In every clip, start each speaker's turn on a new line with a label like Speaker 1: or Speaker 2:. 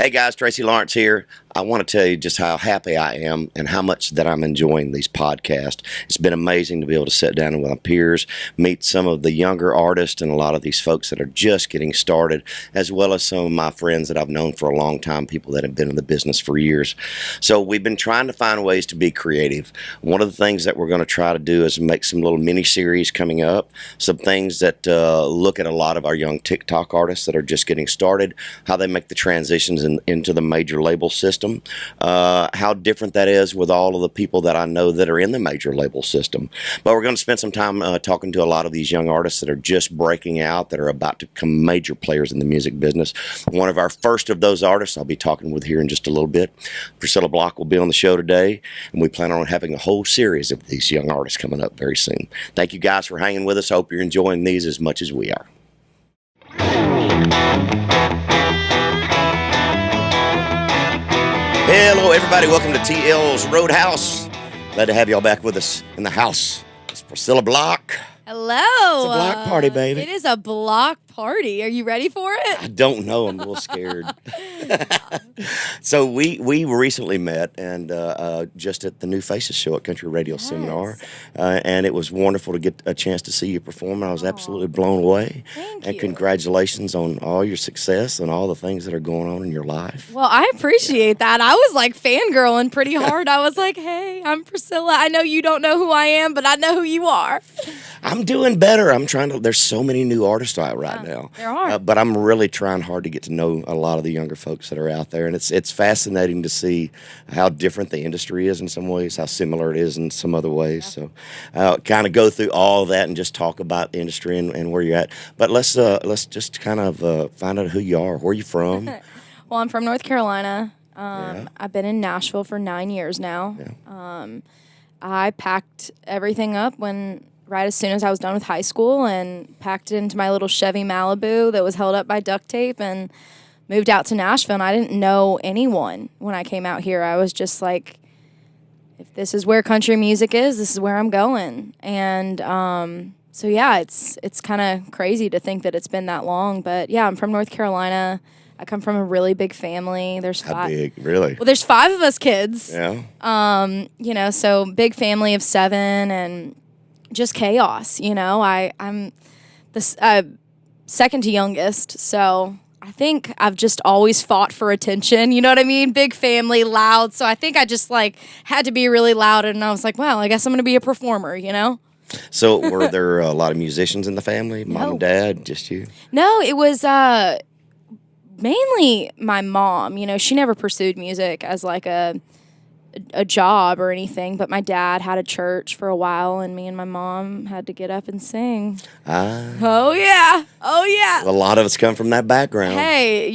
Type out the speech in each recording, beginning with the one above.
Speaker 1: Hey guys, Tracy Lawrence here. I want to tell you just how happy I am and how much that I'm enjoying these podcasts. It's been amazing to be able to sit down with my peers, meet some of the younger artists and a lot of these folks that are just getting started, as well as some of my friends that I've known for a long time, people that have been in the business for years. So we've been trying to find ways to be creative. One of the things that we're going to try to do is make some little mini-series coming up, some things that look at a lot of our young TikTok artists that are just getting started, how they make the transitions into the major label system. How different that is with all of the people that I know that are in the major label system. But we're going to spend some time talking to a lot of these young artists that are just breaking out, that are about to become major players in the music business. One of our first of those artists I'll be talking with here in just a little bit. Priscilla will be on the show today, and we plan on having a whole series of these young artists coming up very soon. Thank you guys for hanging with us. I hope you're enjoying these as much as we are. Hello, everybody. Welcome to TL's Roadhouse. Glad to have y'all back with us in the house. It's Priscilla Block.
Speaker 2: Hello.
Speaker 1: It's a block party, baby.
Speaker 2: It is a block party. Are you ready for it?
Speaker 1: I don't know. I'm a little scared. So we recently met and just at the New Faces show at Country Radio Seminar. And it was wonderful to get a chance to see you perform. I was absolutely blown away.
Speaker 2: Thank
Speaker 1: and
Speaker 2: you.
Speaker 1: Congratulations on all your success and all the things that are going on in your life.
Speaker 2: Well, I appreciate that. I was like fangirling pretty hard. I was like, hey, I'm Priscilla. I know you don't know who I am, but I know who you are.
Speaker 1: I'm doing better. There's so many new artists out right now.
Speaker 2: There are.
Speaker 1: But I'm really trying hard to get to know a lot of the younger folks that are out there. And it's fascinating to see how different the industry is in some ways, how similar it is in some other ways.
Speaker 2: Yeah.
Speaker 1: So kind of go through all of that and just talk about the industry and where you're at. But let's just kind of find out who you are. Where are you from?
Speaker 2: Well, I'm from North Carolina. I've been in Nashville for 9 years now.
Speaker 1: Yeah.
Speaker 2: I packed everything up right as soon as I was done with high school and packed it into my little Chevy Malibu that was held up by duct tape and moved out to Nashville. And I didn't know anyone when I came out here. I was just like, if this is where country music is, this is where I'm going. And so, yeah, it's kind of crazy to think that it's been that long. But, yeah, I'm from North Carolina. I come from a really big family. There's five.
Speaker 1: How big? Really?
Speaker 2: Well, there's 5 of us kids.
Speaker 1: Yeah.
Speaker 2: So big family of 7 and just chaos, I'm the second to youngest, so I think I've just always fought for attention, you know what I mean? Big family, loud, so I think I just, had to be really loud, and I was like, well, I guess I'm going to be a performer,
Speaker 1: So were there a lot of musicians in the family? Mom
Speaker 2: No.
Speaker 1: and dad, just you?
Speaker 2: No, it was mainly my mom. She never pursued music as, a job or anything, but my dad had a church for a while, and me and my mom had to get up and sing. Oh yeah.
Speaker 1: A lot of us come from that background.
Speaker 2: Hey,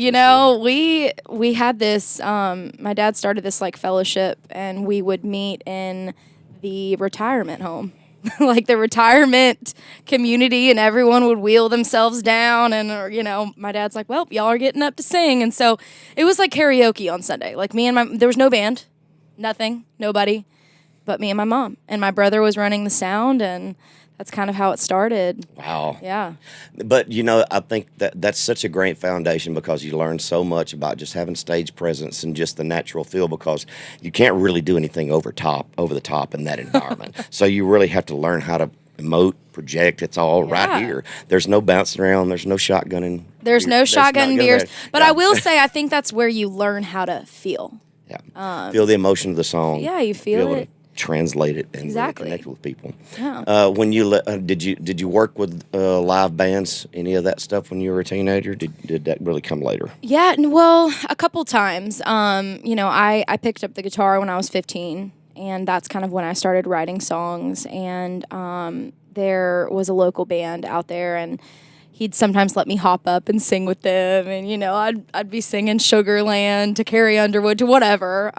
Speaker 2: we had this. My dad started this fellowship, and we would meet in the retirement home, the retirement community, and everyone would wheel themselves down, and my dad's like, "Well, y'all are getting up to sing," and so it was like karaoke on Sunday. There was no band. Nothing, nobody, but me and my mom. And my brother was running the sound, and that's kind of how it started.
Speaker 1: Wow.
Speaker 2: Yeah.
Speaker 1: But, I think that's such a great foundation because you learn so much about just having stage presence and just the natural feel, because you can't really do anything over the top in that environment. So you really have to learn how to emote, project. It's all right here. There's no bouncing around. There's no shotgunning.
Speaker 2: There's no shotgun beers. But
Speaker 1: yeah.
Speaker 2: I will say, I think that's where you learn how to feel.
Speaker 1: Yeah, feel the emotion of the song.
Speaker 2: Yeah, you feel
Speaker 1: able
Speaker 2: it.
Speaker 1: To translate it and
Speaker 2: Exactly.
Speaker 1: really connect with people.
Speaker 2: Yeah.
Speaker 1: When you did you work with live bands, any of that stuff when you were a teenager? Did that really come later?
Speaker 2: Yeah, well, a couple times. I picked up the guitar when I was 15, and that's kind of when I started writing songs. And there was a local band out there, and he'd sometimes let me hop up and sing with them, and I'd be singing Sugarland to Carrie Underwood to whatever.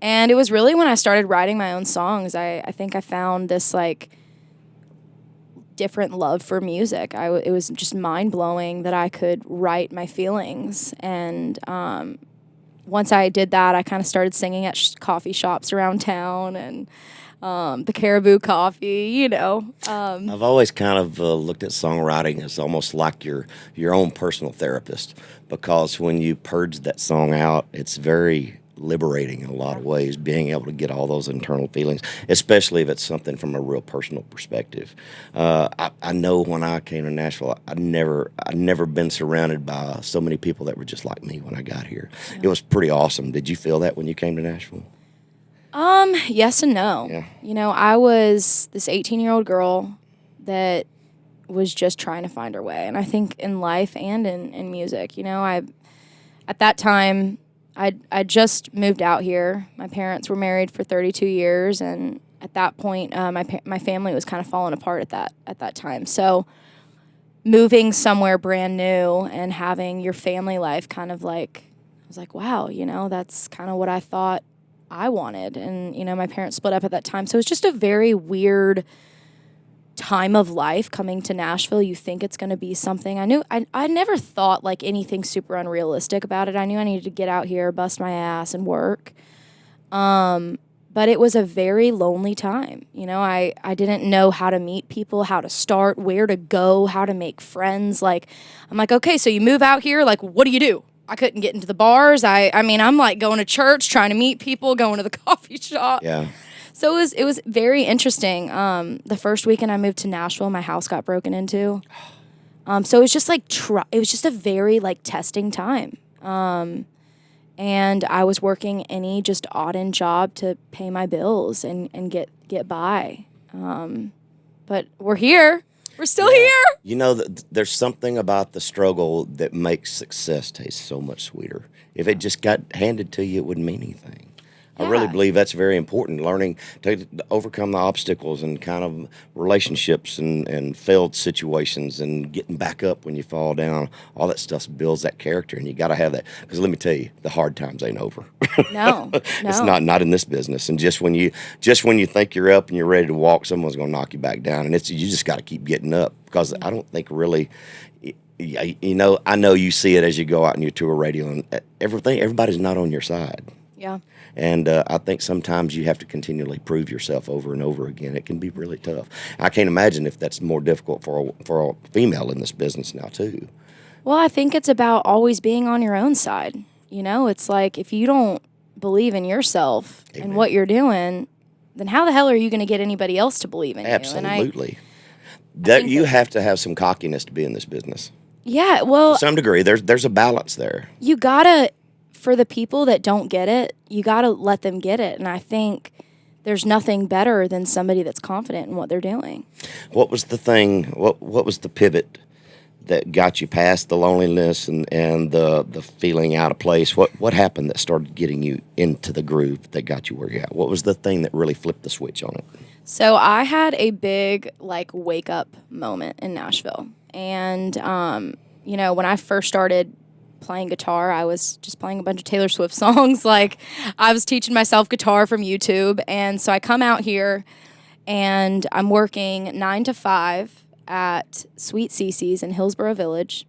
Speaker 2: And it was really when I started writing my own songs, I think I found this different love for music. It was just mind blowing that I could write my feelings. And once I did that, I kind of started singing at coffee shops around town, and the Caribou Coffee,
Speaker 1: I've always kind of looked at songwriting as almost like your own personal therapist, because when you purge that song out, it's very liberating in a lot of ways, being able to get all those internal feelings, especially if it's something from a real personal perspective. I know when I came to Nashville, I'd never been surrounded by so many people that were just like me when I got here.
Speaker 2: Yeah.
Speaker 1: It was pretty awesome. Did you feel that when you came to Nashville?
Speaker 2: Yes and no.
Speaker 1: Yeah.
Speaker 2: I was this 18-year-old girl that was just trying to find her way. And I think in life and in music, at that time, I just moved out here. My parents were married for 32 years, and at that point, my family was kind of falling apart at that time. So moving somewhere brand new and having your family life kind of like, I was like, wow, that's kind of what I thought I wanted. And, my parents split up at that time. So it's just a very weird time of life coming to Nashville. You think it's going to be something. I never thought like anything super unrealistic about it. I knew I needed to get out here, bust my ass, and work. But it was a very lonely time. I didn't know how to meet people, how to start, where to go, how to make friends. Like, I'm like, okay, so you move out here, like, what do you do? I couldn't get into the bars. I'm like going to church, trying to meet people, going to the coffee shop.
Speaker 1: Yeah.
Speaker 2: So it was very interesting. The first weekend I moved to Nashville, my house got broken into. So it was just like it was just a very like testing time. And I was working any just odd end job to pay my bills and get by. But we're here. We're still here.
Speaker 1: There's something about the struggle that makes success taste so much sweeter. If it just got handed to you, it wouldn't mean anything. I really believe that's very important, learning to overcome the obstacles and kind of relationships and failed situations and getting back up when you fall down. All that stuff builds that character, and you got to have that. Because let me tell you, the hard times ain't over.
Speaker 2: No.
Speaker 1: It's not in this business. And just when you think you're up and you're ready to walk, someone's going to knock you back down. And you just got to keep getting up, because I don't think really. I know you see it as you go out and you tour radio, and everybody's not on your side.
Speaker 2: Yeah.
Speaker 1: And I think sometimes you have to continually prove yourself over and over again. It can be really tough. I can't imagine if that's more difficult for a female in this business now, too.
Speaker 2: Well, I think it's about always being on your own side. It's like if you don't believe in yourself and what you're doing, then how the hell are you going to get anybody else to believe in you?
Speaker 1: Absolutely. You have to have some cockiness to be in this business.
Speaker 2: Yeah, well,
Speaker 1: to some degree, there's a balance there.
Speaker 2: You gotta, for the people that don't get it, you gotta let them get it. And I think there's nothing better than somebody that's confident in what they're doing.
Speaker 1: What was the thing? What was the pivot that got you past the loneliness and the feeling out of place? What happened that started getting you into the groove that got you where you're at? What was the thing that really flipped the switch on it?
Speaker 2: So I had a big wake up moment in Nashville. And, when I first started playing guitar, I was just playing a bunch of Taylor Swift songs. I was teaching myself guitar from YouTube. And so I come out here and I'm working 9 to 5 at Sweet Cece's in Hillsborough Village.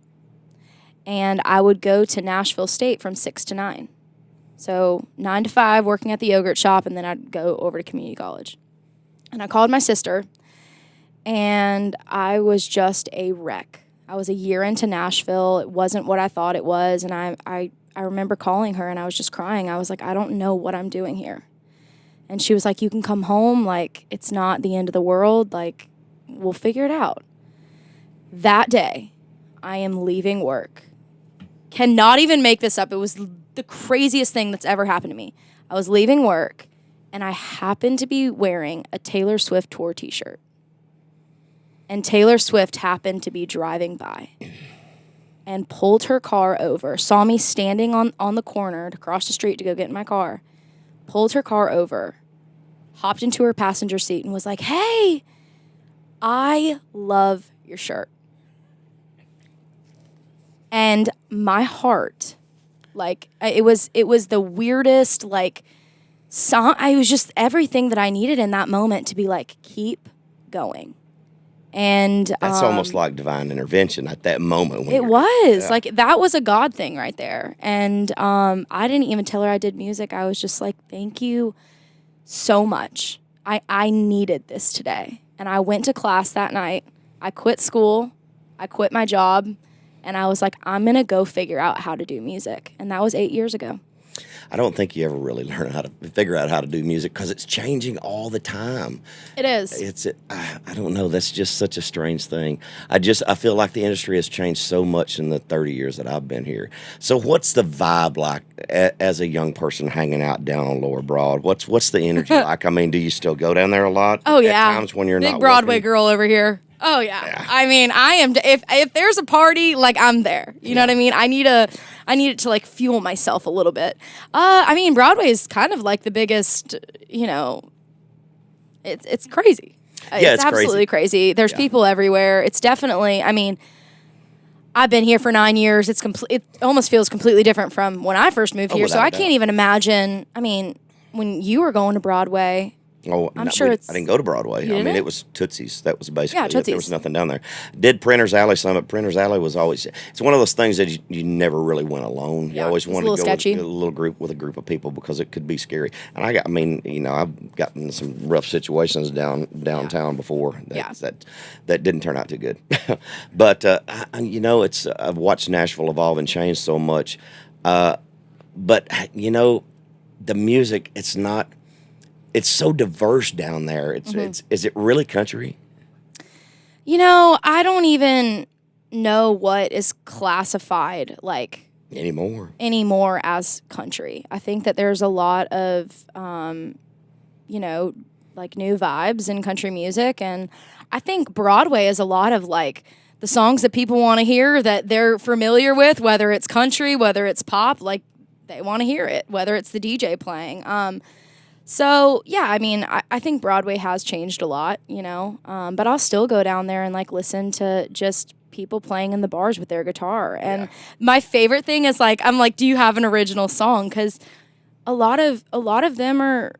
Speaker 2: And I would go to Nashville State from 6 to 9. So 9 to 5 working at the yogurt shop, and then I'd go over to community college. And I called my sister, and I was just a wreck. I was a year into Nashville. It wasn't what I thought it was, and I remember calling her, and I was just crying. I was like, I don't know what I'm doing here. And she was like, you can come home. It's not the end of the world. We'll figure it out. That day, I am leaving work. Cannot even make this up. It was the craziest thing that's ever happened to me. I was leaving work, and I happened to be wearing a Taylor Swift tour t-shirt. And Taylor Swift happened to be driving by and pulled her car over, saw me standing on the corner to cross the street to go get in my car, pulled her car over, hopped into her passenger seat, and was like, hey, I love your shirt. And my heart, it was the weirdest, song. I was just everything that I needed in that moment to be keep going. And
Speaker 1: that's almost like divine intervention at that moment.
Speaker 2: It was that was a God thing right there. And I didn't even tell her I did music. I was just like, thank you so much. I needed this today. And I went to class that night. I quit school. I quit my job. And I was like, I'm going to go figure out how to do music. And that was 8 years ago.
Speaker 1: I don't think you ever really learn how to figure out how to do music because it's changing all the time.
Speaker 2: It is.
Speaker 1: I don't know. That's just such a strange thing. I feel like the industry has changed so much in the 30 years that I've been here. So what's the vibe like as a young person hanging out down on Lower Broad? What's the energy like? I mean, do you still go down there a lot?
Speaker 2: Oh, yeah.
Speaker 1: At times when you're
Speaker 2: Big
Speaker 1: not
Speaker 2: Broadway
Speaker 1: working?
Speaker 2: girl over here. Oh, yeah. I mean, I am, if there's a party, like, I'm there. You know what I mean? I need it to, like, fuel myself a little bit. I mean, Broadway is kind of like the biggest, it's crazy.
Speaker 1: Yeah,
Speaker 2: it's absolutely crazy. There's people everywhere. It's definitely, I mean, I've been here for 9 years. It almost feels completely different from when I first moved here. So I can't even imagine, I mean, when you were going to Broadway.
Speaker 1: Oh,
Speaker 2: I'm sure
Speaker 1: I didn't go to Broadway. I mean, it was Tootsie's. That was basically it. There was nothing down there. Did Printer's Alley some. But Printer's Alley was always, it's one of those things that you never really went alone. You always wanted to go with a little group with a group of people because it could be scary. And I've gotten in some rough situations downtown before that didn't turn out too good. But I've watched Nashville evolve and change so much. But the music, it's so diverse down there. Is it really country?
Speaker 2: I don't even know what is classified like
Speaker 1: anymore
Speaker 2: as country. I think that there's a lot of like new vibes in country music, and I think Broadway is a lot of like the songs that people want to hear that they're familiar with, whether it's country, whether it's pop, like they want to hear it, whether it's the DJ playing. So, yeah, I mean, I think Broadway has changed a lot, but I'll still go down there and, like, listen to just people playing in the bars with their guitar. And my favorite thing is, like, I'm like, do you have an original song? Because a lot of them are,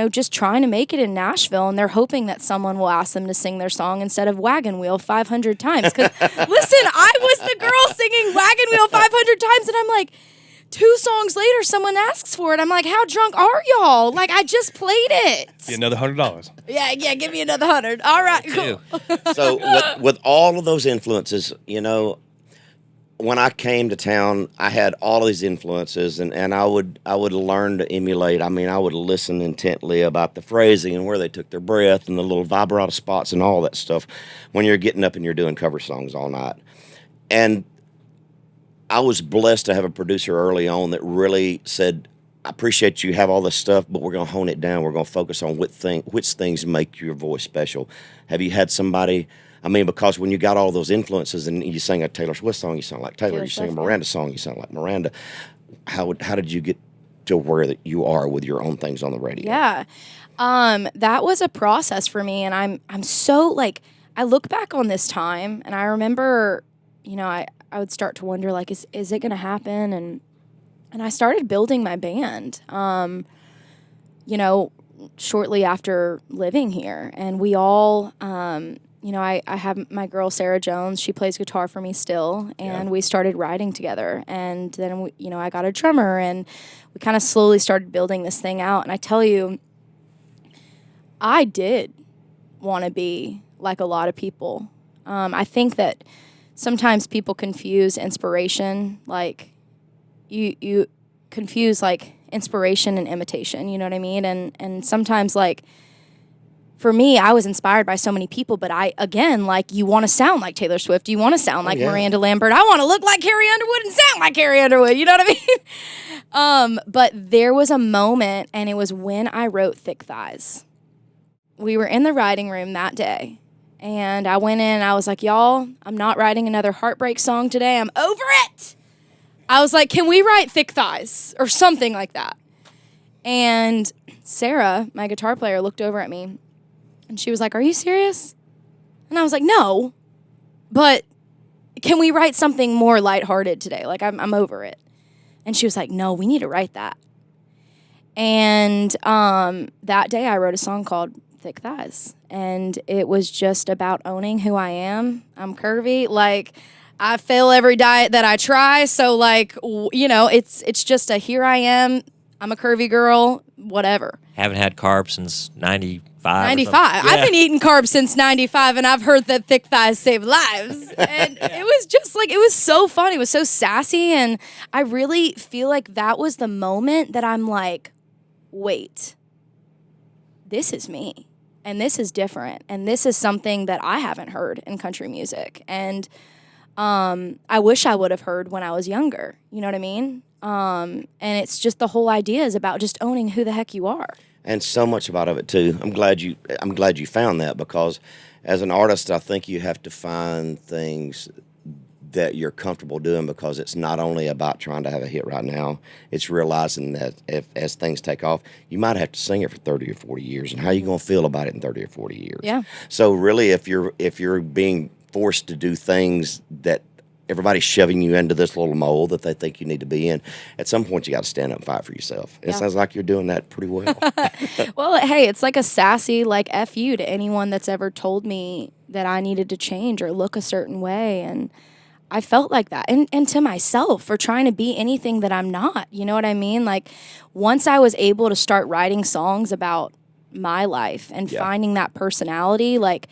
Speaker 2: just trying to make it in Nashville, and they're hoping that someone will ask them to sing their song instead of Wagon Wheel 500 times. Because, listen, I was the girl singing Wagon Wheel 500 times, and I'm like, 2 songs later, someone asks for it. I'm like, how drunk are y'all? Like, I just played it.
Speaker 3: Be another $100.
Speaker 2: Yeah, give me another 100. All right, cool.
Speaker 1: So with all of those influences, when I came to town, I had all of these influences, and I would learn to emulate. I mean, I would listen intently about the phrasing and where they took their breath and the little vibrato spots and all that stuff when you're getting up and you're doing cover songs all night. And I was blessed to have a producer early on that really said, I appreciate you have all this stuff, but we're going to hone it down. We're going to focus on which things make your voice special. Have you had somebody, because when you got all those influences and you sing a Taylor Swift song, you sound like Taylor. You sing a Miranda song, you sound like Miranda. How did you get to where that you are with your own things on the radio?
Speaker 2: Yeah. That was a process for me, and I'm so, like, I look back on this time, and I remember, I would start to wonder, like, is it going to happen? And I started building my band, shortly after living here. And we all, I have my girl, Sarah Jones. She plays guitar for me still. And we started writing together. And then, I got a drummer. And we kind of slowly started building this thing out. And I tell you, I did want to be like a lot of people. I think that sometimes people confuse inspiration, like you confuse like inspiration and imitation, you know what I mean? And sometimes, like, for me, I was inspired by so many people, but you want to sound like Taylor Swift, you want to sound like Miranda Lambert, I want to look like Carrie Underwood and sound like Carrie Underwood, you know what I mean? But there was a moment, and it was when I wrote Thick Thighs. We were in the writing room that day. And I went in and I was like, y'all, I'm not writing another heartbreak song today. I'm over it. I was like, can we write Thick Thighs or something like that? And Sarah, my guitar player, looked over at me and she was like, are you serious? And I was like, no, but can we write something more lighthearted today? Like, I'm over it. And she was like, no, we need to write that. And that day I wrote a song called Thick Thighs. And it was just about owning who I am. I'm curvy. Like, I fail every diet that I try. So, like, it's just a here I am. I'm a curvy girl, whatever.
Speaker 3: haven't had carbs since 95.
Speaker 2: 95.
Speaker 3: Yeah.
Speaker 2: I've been eating carbs since 95, and I've heard that thick thighs save lives. And it was just like, it was so fun. It was so sassy. And I really feel like that was the moment that I'm like, wait, this is me. And this is different. And this is something that I haven't heard in country music. And I wish I would have heard when I was younger. You know what I mean? And it's just the whole idea is about just owning who the heck you are.
Speaker 1: And so much about it too. I'm glad you found that, because as an artist, I think you have to find things that you're comfortable doing, because it's not only about trying to have a hit right now. It's realizing that as things take off, you might have to sing it for 30 or 40 years, and how are you going to feel about it in 30 or 40 years?
Speaker 2: Yeah.
Speaker 1: So really, if you're being forced to do things that everybody's shoving you into this little mold that they think you need to be in, at some point you got to stand up and fight for yourself. It sounds like you're doing that pretty well.
Speaker 2: Well, hey, it's like a sassy, like, F you to anyone that's ever told me that I needed to change or look a certain way. And I felt like that. And to myself for trying to be anything that I'm not. You know what I mean? Like, once I was able to start writing songs about my life and finding that personality, like,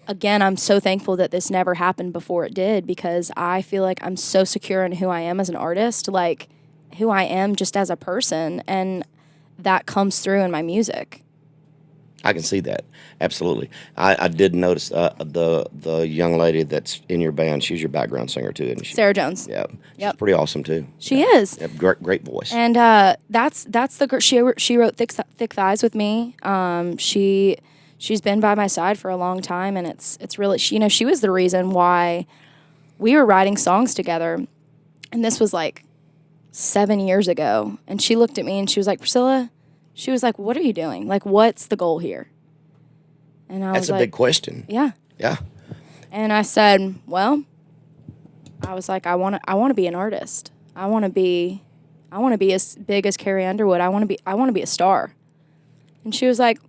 Speaker 2: again, I'm so thankful that this never happened before it did, because I feel like I'm so secure in who I am as an artist, like who I am just as a person, and that comes through in my music.
Speaker 1: I can see that. Absolutely. I did notice the young lady that's in your band, she's your background singer too, isn't she?
Speaker 2: Sarah Jones.
Speaker 1: Yeah. She's pretty awesome too.
Speaker 2: She is.
Speaker 1: Yeah, great voice.
Speaker 2: And that's the girl. She wrote Thick Thighs with me. She's been by my side for a long time, and it's really, she was the reason why we were writing songs together. And this was like 7 years ago. And she looked at me and she was like, Priscilla, she was like, what are you doing? Like, what's the goal here? And I was like,
Speaker 1: that's a big question.
Speaker 2: Yeah.
Speaker 1: Yeah.
Speaker 2: And I said, well, I was like, I want to be an artist. I want to be as big as Carrie Underwood. I want to be a star. And she was like,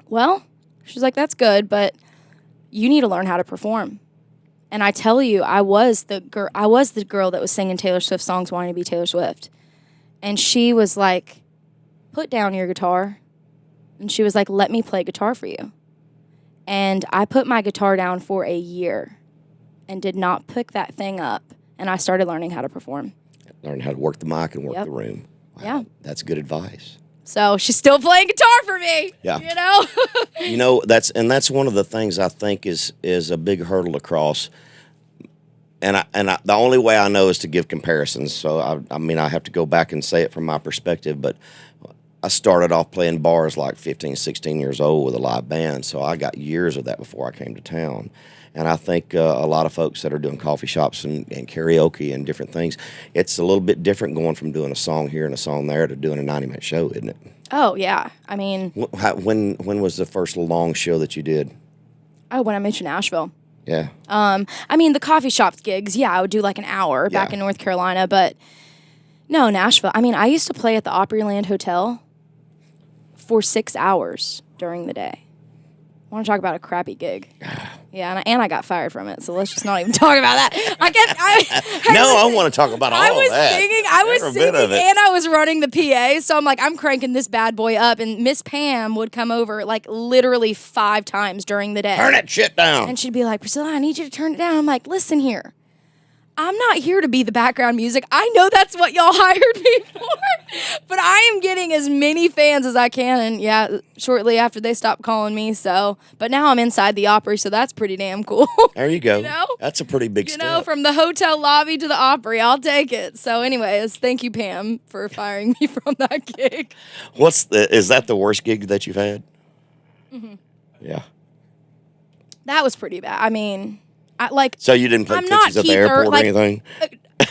Speaker 2: well, she's like, that's good, but you need to learn how to perform. And I tell you, I was the girl that was singing Taylor Swift songs wanting to be Taylor Swift. And she was like, put down your guitar. And she was like, let me play guitar for you. And I put my guitar down for a year and did not pick that thing up. And I started learning how to perform.
Speaker 1: Learn how to work the mic and work the room. Wow,
Speaker 2: yeah.
Speaker 1: That's good advice.
Speaker 2: So she's still playing guitar for me.
Speaker 1: Yeah.
Speaker 2: You know?
Speaker 1: That's one of the things I think is a big hurdle to cross. And the only way I know is to give comparisons. So I have to go back and say it from my perspective, but I started off playing bars like 15, 16 years old with a live band. So I got years of that before I came to town. And I think a lot of folks that are doing coffee shops and karaoke and different things, it's a little bit different going from doing a song here and a song there to doing a 90-minute show, isn't it?
Speaker 2: Oh, yeah. I mean...
Speaker 1: When was the first long show that you did?
Speaker 2: Oh, when I moved to Nashville.
Speaker 1: Yeah.
Speaker 2: I mean, the coffee shop gigs, I would do like an hour back in North Carolina, but no, Nashville. I mean, I used to play at the Opryland Hotel for 6 hours during the day. I want to talk about a crappy gig. Yeah, and I got fired from it, so let's just not even talk about that.
Speaker 1: I want to talk about all of that.
Speaker 2: I was singing, and I was running the PA, so I'm like, I'm cranking this bad boy up, and Miss Pam would come over like literally 5 times during the day.
Speaker 1: Turn that shit down.
Speaker 2: And she'd be like, Priscilla, I need you to turn it down. I'm like, listen here. I'm not here to be the background music. I know that's what y'all hired me for, but I am getting as many fans as I can. And shortly after they stopped calling me. But now I'm inside the Opry, so that's pretty damn cool.
Speaker 1: There you go.
Speaker 2: You know?
Speaker 1: That's a pretty big step.
Speaker 2: From the hotel lobby to the Opry, I'll take it. So anyways, thank you, Pam, for firing me from that gig.
Speaker 1: Is that the worst gig that you've had? Mm-hmm. Yeah.
Speaker 2: That was pretty bad. I mean...
Speaker 1: So you didn't play Tootsies at the airport or anything?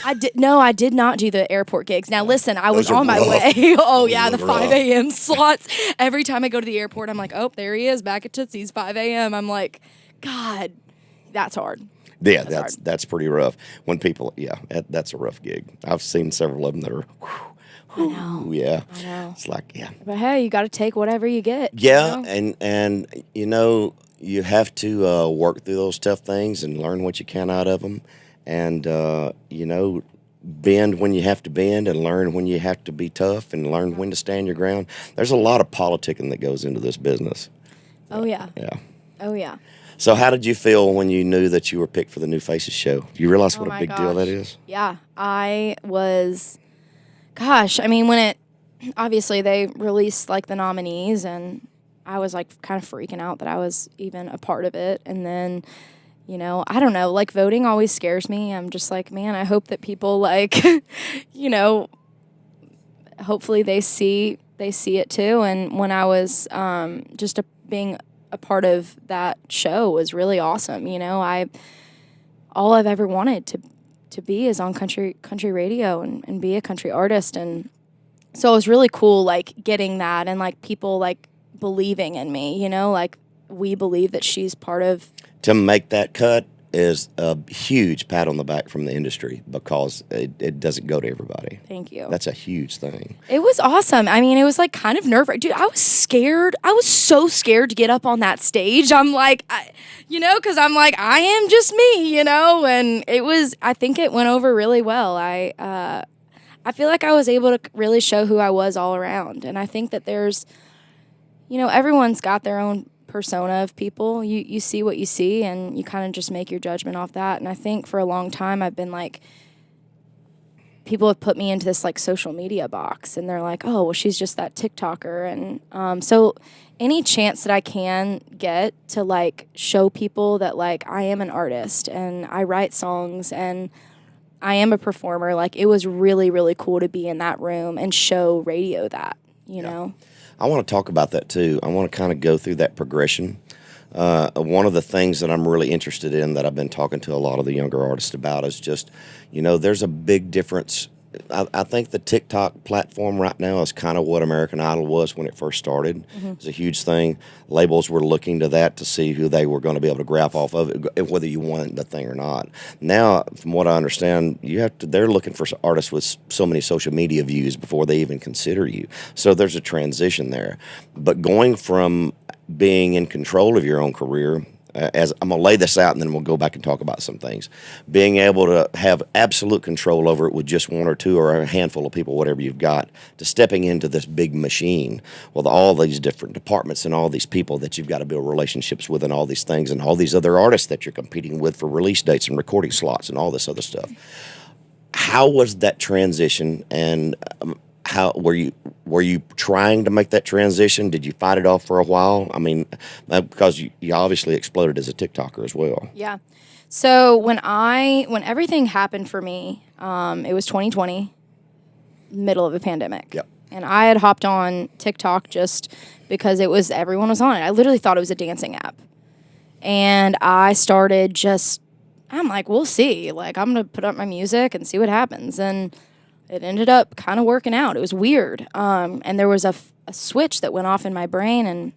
Speaker 2: I did not do the airport gigs. Now listen, I was on my way. Oh yeah, the 5 a.m. slots. Every time I go to the airport, I'm like, oh, there he is back at Tootsie's 5 a.m. I'm like, God, that's hard.
Speaker 1: Yeah, that's pretty rough. When people, that's a rough gig. I've seen several of them that are.
Speaker 2: I know.
Speaker 1: Yeah.
Speaker 2: I know.
Speaker 1: It's like
Speaker 2: But hey, you got to take whatever you get.
Speaker 1: Yeah, and you have to work through those tough things and learn what you can out of them. And, bend when you have to bend and learn when you have to be tough and learn when to stand your ground. There's a lot of politicking that goes into this business.
Speaker 2: Oh, yeah.
Speaker 1: Yeah.
Speaker 2: Oh, yeah.
Speaker 1: So how did you feel when you knew that you were picked for the New Faces show? Do you realize what
Speaker 2: Oh
Speaker 1: a
Speaker 2: my
Speaker 1: big deal that
Speaker 2: gosh.
Speaker 1: is?
Speaker 2: Yeah. I was, gosh, I mean, when it, obviously they released like the nominees and I was like kind of freaking out that I was even a part of it. And then, you know, I don't know, like voting always scares me. I'm just like, man, I hope that people like, you know, hopefully they see it too. And when I was being a part of that show was really awesome. You know, all I've ever wanted to be is on country radio and be a country artist. And so it was really cool, like getting that and like people like believing in me, you know, like we believe that she's part of.
Speaker 1: To make that cut is a huge pat on the back from the industry because it doesn't go to everybody.
Speaker 2: Thank you.
Speaker 1: That's a huge thing.
Speaker 2: It was awesome. I mean, it was like kind of nerve-wracking. Dude, I was scared. I was so scared to get up on that stage. I'm like, you know, because I'm like, I am just me, you know, and I think it went over really well. I feel like I was able to really show who I was all around. And I think that there's, you know, everyone's got their own persona of people. You see what you see and you kind of just make your judgment off that. And I think for a long time I've been like, people have put me into this like social media box and they're like, oh, well, she's just that TikToker. And so any chance that I can get to like show people that like I am an artist and I write songs and I am a performer, like it was really, really cool to be in that room and show radio that, you know?
Speaker 1: I want to talk about that too. I want to kind of go through that progression. One of the things that I'm really interested in that I've been talking to a lot of the younger artists about is just, you know, there's a big difference. I think the TikTok platform right now is kind of what American Idol was when it first started.
Speaker 2: Mm-hmm.
Speaker 1: It's a huge thing. Labels were looking to that to see who they were going to be able to grab off of it, whether you wanted the thing or not. Now, from what I understand, they're looking for artists with so many social media views before they even consider you. So there's a transition there. But going from being in control of your own career, as I'm going to lay this out and then we'll go back and talk about some things. Being able to have absolute control over it with just one or two or a handful of people, whatever you've got, to stepping into this big machine with all these different departments and all these people that you've got to build relationships with and all these things and all these other artists that you're competing with for release dates and recording slots and all this other stuff. How was that transition and how were you trying to make that transition? Did you fight it off for a while? I mean, because you obviously exploded as a TikToker as well.
Speaker 2: Yeah. So when everything happened for me, it was 2020, middle of a pandemic.
Speaker 1: Yep.
Speaker 2: And I had hopped on TikTok just because everyone was on it. I literally thought it was a dancing app. And I started I'm like, we'll see. Like, I'm going to put up my music and see what happens. And it ended up kind of working out. It was weird. And there was a switch that went off in my brain, and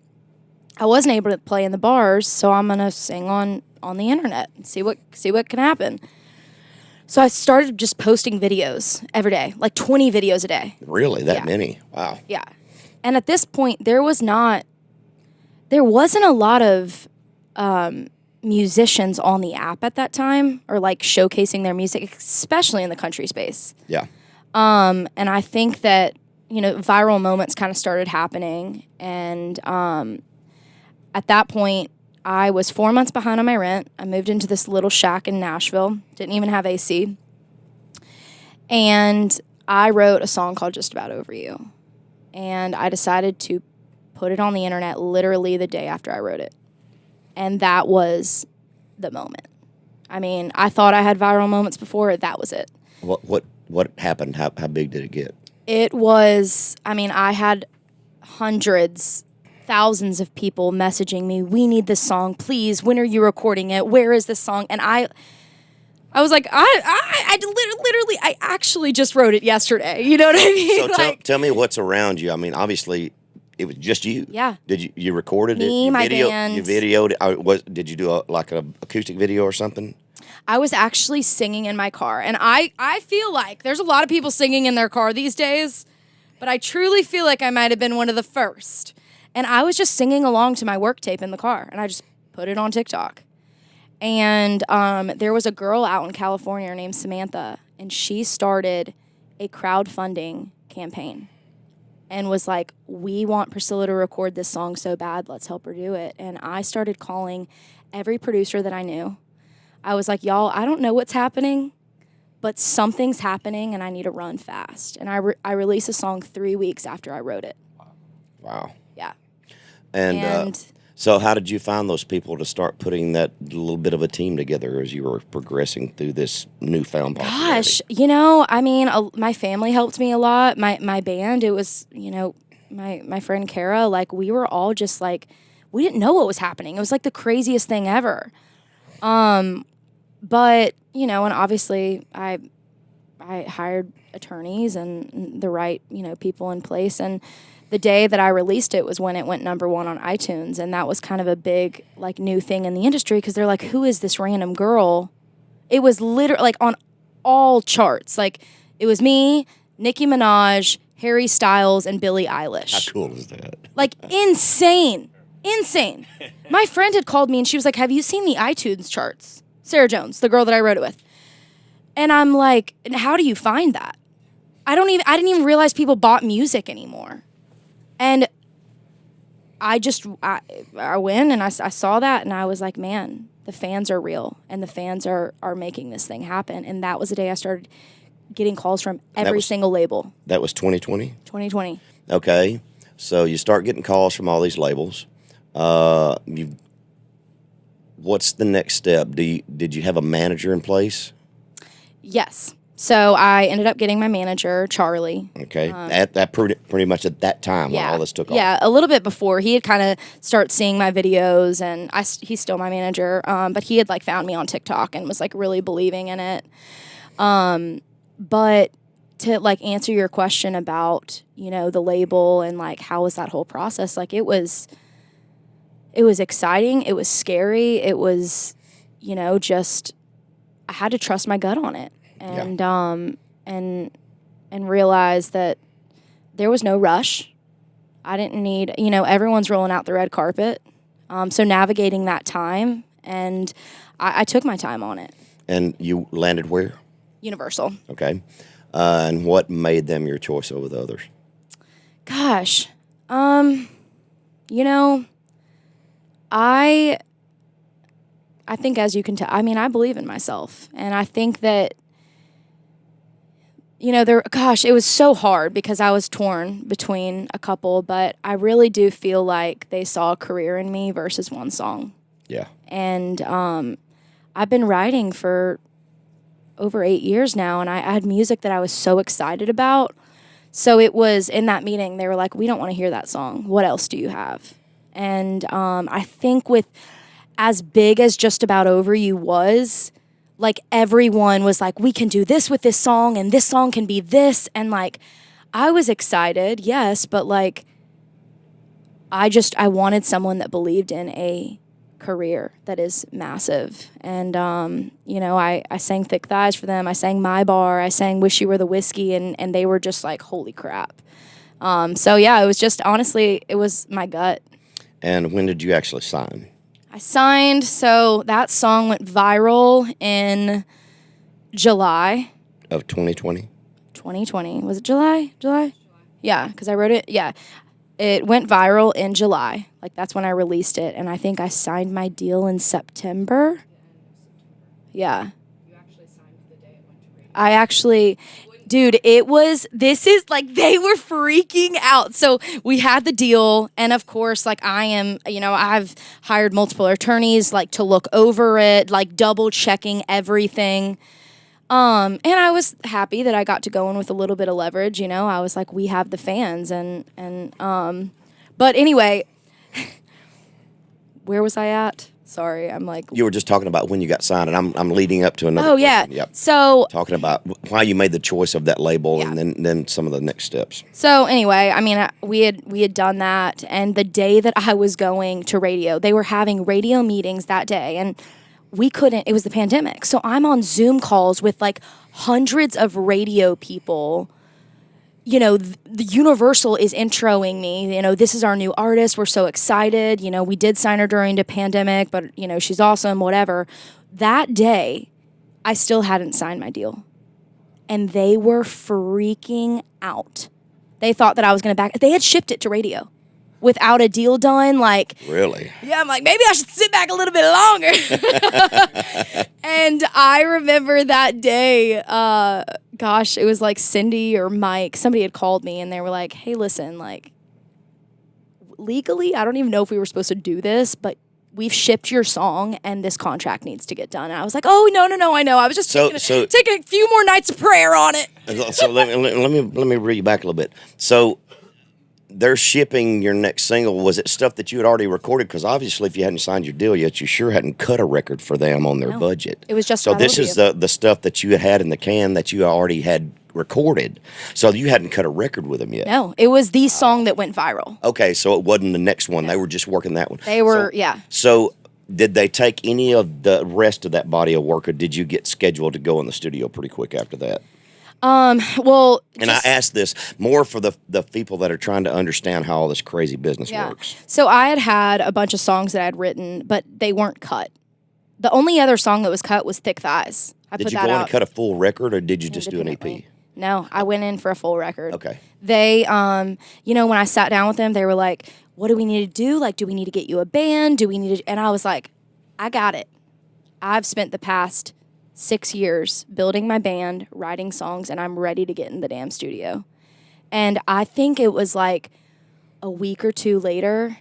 Speaker 2: I wasn't able to play in the bars, so I'm going to sing on the internet and see what can happen. So I started just posting videos every day, like 20 videos a day.
Speaker 1: Really? That many? Wow.
Speaker 2: Yeah. And at this point, there wasn't a lot of musicians on the app at that time or like showcasing their music, especially in the country space.
Speaker 1: Yeah.
Speaker 2: And I think that, you know, viral moments kind of started happening. And at that point, I was 4 months behind on my rent. I moved into this little shack in Nashville. Didn't even have AC. And I wrote a song called Just About Over You. And I decided to put it on the internet literally the day after I wrote it. And that was the moment. I mean, I thought I had viral moments before. That was it.
Speaker 1: What happened? How big did it get?
Speaker 2: It was, I mean, I had hundreds, thousands of people messaging me, we need this song, please. When are you recording it? Where is this song? And I was like, I actually just wrote it yesterday. You know what I mean?
Speaker 1: So tell me what's around you. I mean, obviously, it was just you.
Speaker 2: Yeah.
Speaker 1: Did you recorded it?
Speaker 2: Me, my band.
Speaker 1: You videoed it. Did you do an acoustic video or something?
Speaker 2: I was actually singing in my car. And I feel like there's a lot of people singing in their car these days, but I truly feel like I might have been one of the first. And I was just singing along to my work tape in the car, and I just put it on TikTok. And there was a girl out in California named Samantha, and she started a crowdfunding campaign and was like, we want Priscilla to record this song so bad, let's help her do it. And I started calling every producer that I knew. I was like, y'all, I don't know what's happening, but something's happening and I need to run fast. And I released a song 3 weeks after I wrote it.
Speaker 1: Wow.
Speaker 2: Yeah.
Speaker 1: And so how did you find those people to start putting that little bit of a team together as you were progressing through this newfound popularity?
Speaker 2: Gosh, you know, I mean, my family helped me a lot. My band, it was, you know, my friend Kara, like, we were all just like, we didn't know what was happening. It was like the craziest thing ever. But, you know, and obviously I hired attorneys and the right, you know, people in place. And the day that I released it was when it went #1 on iTunes. And that was kind of a big, like, new thing in the industry because they're like, who is this random girl? It was literally, like, on all charts. Like, it was me, Nicki Minaj, Harry Styles, and Billie Eilish.
Speaker 1: How cool is that?
Speaker 2: Like, insane. Insane. My friend had called me and she was like, have you seen the iTunes charts? Sarah Jones, the girl that I wrote it with. And I'm like, how do you find that? I didn't even realize people bought music anymore. And I went and I saw that and I was like, man, the fans are real and the fans are making this thing happen. And that was the day I started getting calls from every single label.
Speaker 1: That was 2020?
Speaker 2: 2020.
Speaker 1: Okay. So you start getting calls from all these labels. What's the next step? Did you have a manager in place? Yes.
Speaker 2: So I ended up getting my manager, Charlie.
Speaker 1: Okay. At that pretty much at that time when all this took off.
Speaker 2: Yeah, a little bit before. He had kind of started seeing my videos, and he's still my manager. But he had, like, found me on TikTok and was, like, really believing in it. But to, like, answer your question about, you know, the label and, like, how was that whole process, like, it was exciting. It was scary. It was, you know, just I had to trust my gut on it. And and realize that there was no rush. I didn't need, you know, everyone's rolling out the red carpet. So navigating that time, and I took my time on it.
Speaker 1: And you landed where?
Speaker 2: Universal.
Speaker 1: Okay. And what made them your choice over the others?
Speaker 2: Gosh, you know, I think, as you can tell, I mean, I believe in myself, and I think that, you know, it was so hard because I was torn between a couple, but I really do feel like they saw a career in me versus one song.
Speaker 1: Yeah.
Speaker 2: And I've been writing for over 8 years now, and I had music that I was so excited about. So it was in that meeting, they were like, we don't want to hear that song. What else do you have? And I think with as big as Just About Over You was, like, everyone was like, we can do this with this song, and this song can be this. And, like, I was excited, yes, but, like, I wanted someone that believed in a career that is massive. And, you know, I sang Thick Thighs for them. I sang My Bar. I sang Wish You Were the Whiskey. And they were just like, holy crap. So, yeah, it was just, honestly, it was my gut.
Speaker 1: And when did you actually sign?
Speaker 2: I signed, so that song went viral in July.
Speaker 1: Of 2020?
Speaker 2: 2020. Was it July? July? Yeah, because I wrote it. Yeah. It went viral in July. Like, that's when I released it. And I think I signed my deal in September. Yeah. You actually signed the day it went to radio. I actually... Dude, this is like, they were freaking out. So we had the deal, and of course, like, I am, you know, I've hired multiple attorneys, like, to look over it, like, double checking everything. And I was happy that I got to go in with a little bit of leverage, you know. I was like, we have the fans, but anyway, where was I at? Sorry, I'm like...
Speaker 1: You were just talking about when you got signed, and I'm leading up to another
Speaker 2: question. Yeah.
Speaker 1: Yep.
Speaker 2: So...
Speaker 1: Talking about why you made the choice of that label, yeah. And then some of the next steps.
Speaker 2: So anyway, I mean, we had done that, and the day that I was going to radio, they were having radio meetings that day, and we couldn't... It was the pandemic. So I'm on Zoom calls with, like, hundreds of radio people. You know, the Universal is introing me. You know, this is our new artist. We're so excited. You know, we did sign her during the pandemic, but, you know, she's awesome, whatever. That day, I still hadn't signed my deal. and they were freaking out. They thought that I was going to back. They had shipped it to radio without a deal done. Like,
Speaker 1: really?
Speaker 2: Yeah, I'm like, maybe I should sit back a little bit longer. And I remember that day, gosh, it was like Cindy or Mike. Somebody had called me and they were like, hey, listen, like, legally, I don't even know if we were supposed to do this, but we've shipped your song and this contract needs to get done. And I was like, oh, no, I know. I was just taking a few more nights of prayer on it.
Speaker 1: So let me read you back a little bit. So they're shipping your next single. Was it stuff that you had already recorded? Because obviously, if you hadn't signed your deal yet, you sure hadn't cut a record for them on their budget.
Speaker 2: It was just
Speaker 1: so. This is the stuff that you had in the can that you already had recorded. So you hadn't cut a record with them yet.
Speaker 2: No, it was the song that went viral.
Speaker 1: Okay, so it wasn't the next one. They were just working that one.
Speaker 2: They were, yeah.
Speaker 1: So did they take any of the rest of that body of work, or did you get scheduled to go in the studio pretty quick after that?
Speaker 2: Well,
Speaker 1: and I ask this more for the people that are trying to understand how all this crazy business works.
Speaker 2: So I had a bunch of songs that I had written, but they weren't cut. The only other song that was cut was Thick Thighs.
Speaker 1: Did you go in and cut a full record, or did you just do an EP?
Speaker 2: No, I went in for a full record.
Speaker 1: Okay.
Speaker 2: They, when I sat down with them, they were like, what do we need to do? Like, do we need to get you a band? Do we need to, and I was like, I got it. I've spent the past 6 years building my band, writing songs, and I'm ready to get in the damn studio. And I think it was like a week or two later,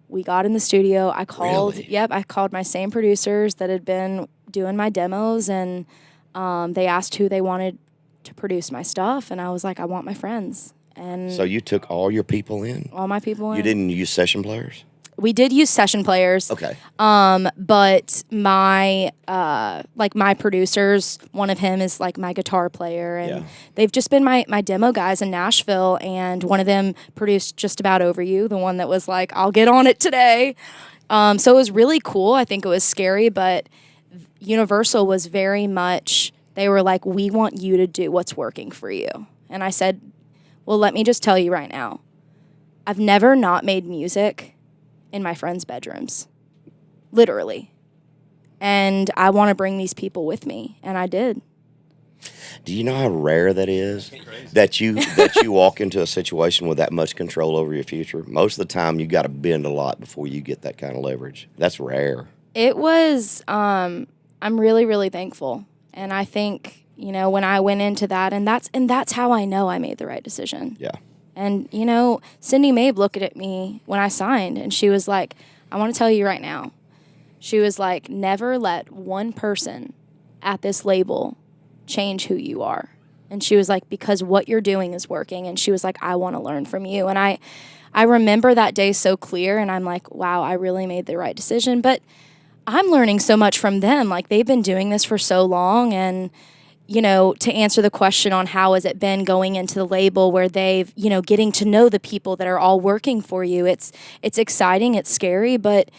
Speaker 2: we got in the studio. I called, I called my same producers that had been doing my demos, and they asked who they wanted to produce my stuff, and I was like, I want my friends. And
Speaker 1: so you took all your people in?
Speaker 2: All my people in.
Speaker 1: You didn't use session players?
Speaker 2: We did use session players.
Speaker 1: Okay.
Speaker 2: But my my producers, one of him is like my guitar player, and they've just been my demo guys in Nashville, and one of them produced Just About Over You, the one that was like, I'll get on it today. So it was really cool. I think it was scary, but Universal was very much, they were like, we want you to do what's working for you. And I said, well, let me just tell you right now, I've never not made music in my friends' bedrooms, literally. And I want to bring these people with me, and I did.
Speaker 1: Do you know how rare that is? That you walk into a situation with that much control over your future? Most of the time, you got to bend a lot before you get that kind of leverage. That's rare.
Speaker 2: It was. I'm really, really thankful, and I think when I went into that, and that's how I know I made the right decision.
Speaker 1: Yeah.
Speaker 2: And, Cindy Mabe looked at me when I signed, and she was like, I want to tell you right now. She was like, never let one person at this label change who you are. And she was like, because what you're doing is working. And she was like, I want to learn from you. And I remember that day so clear, and I'm like, wow, I really made the right decision. But I'm learning so much from them. Like, they've been doing this for so long, and to answer the question on how has it been going into the label where they've, getting to know the people that are all working for you. It's exciting, it's scary, but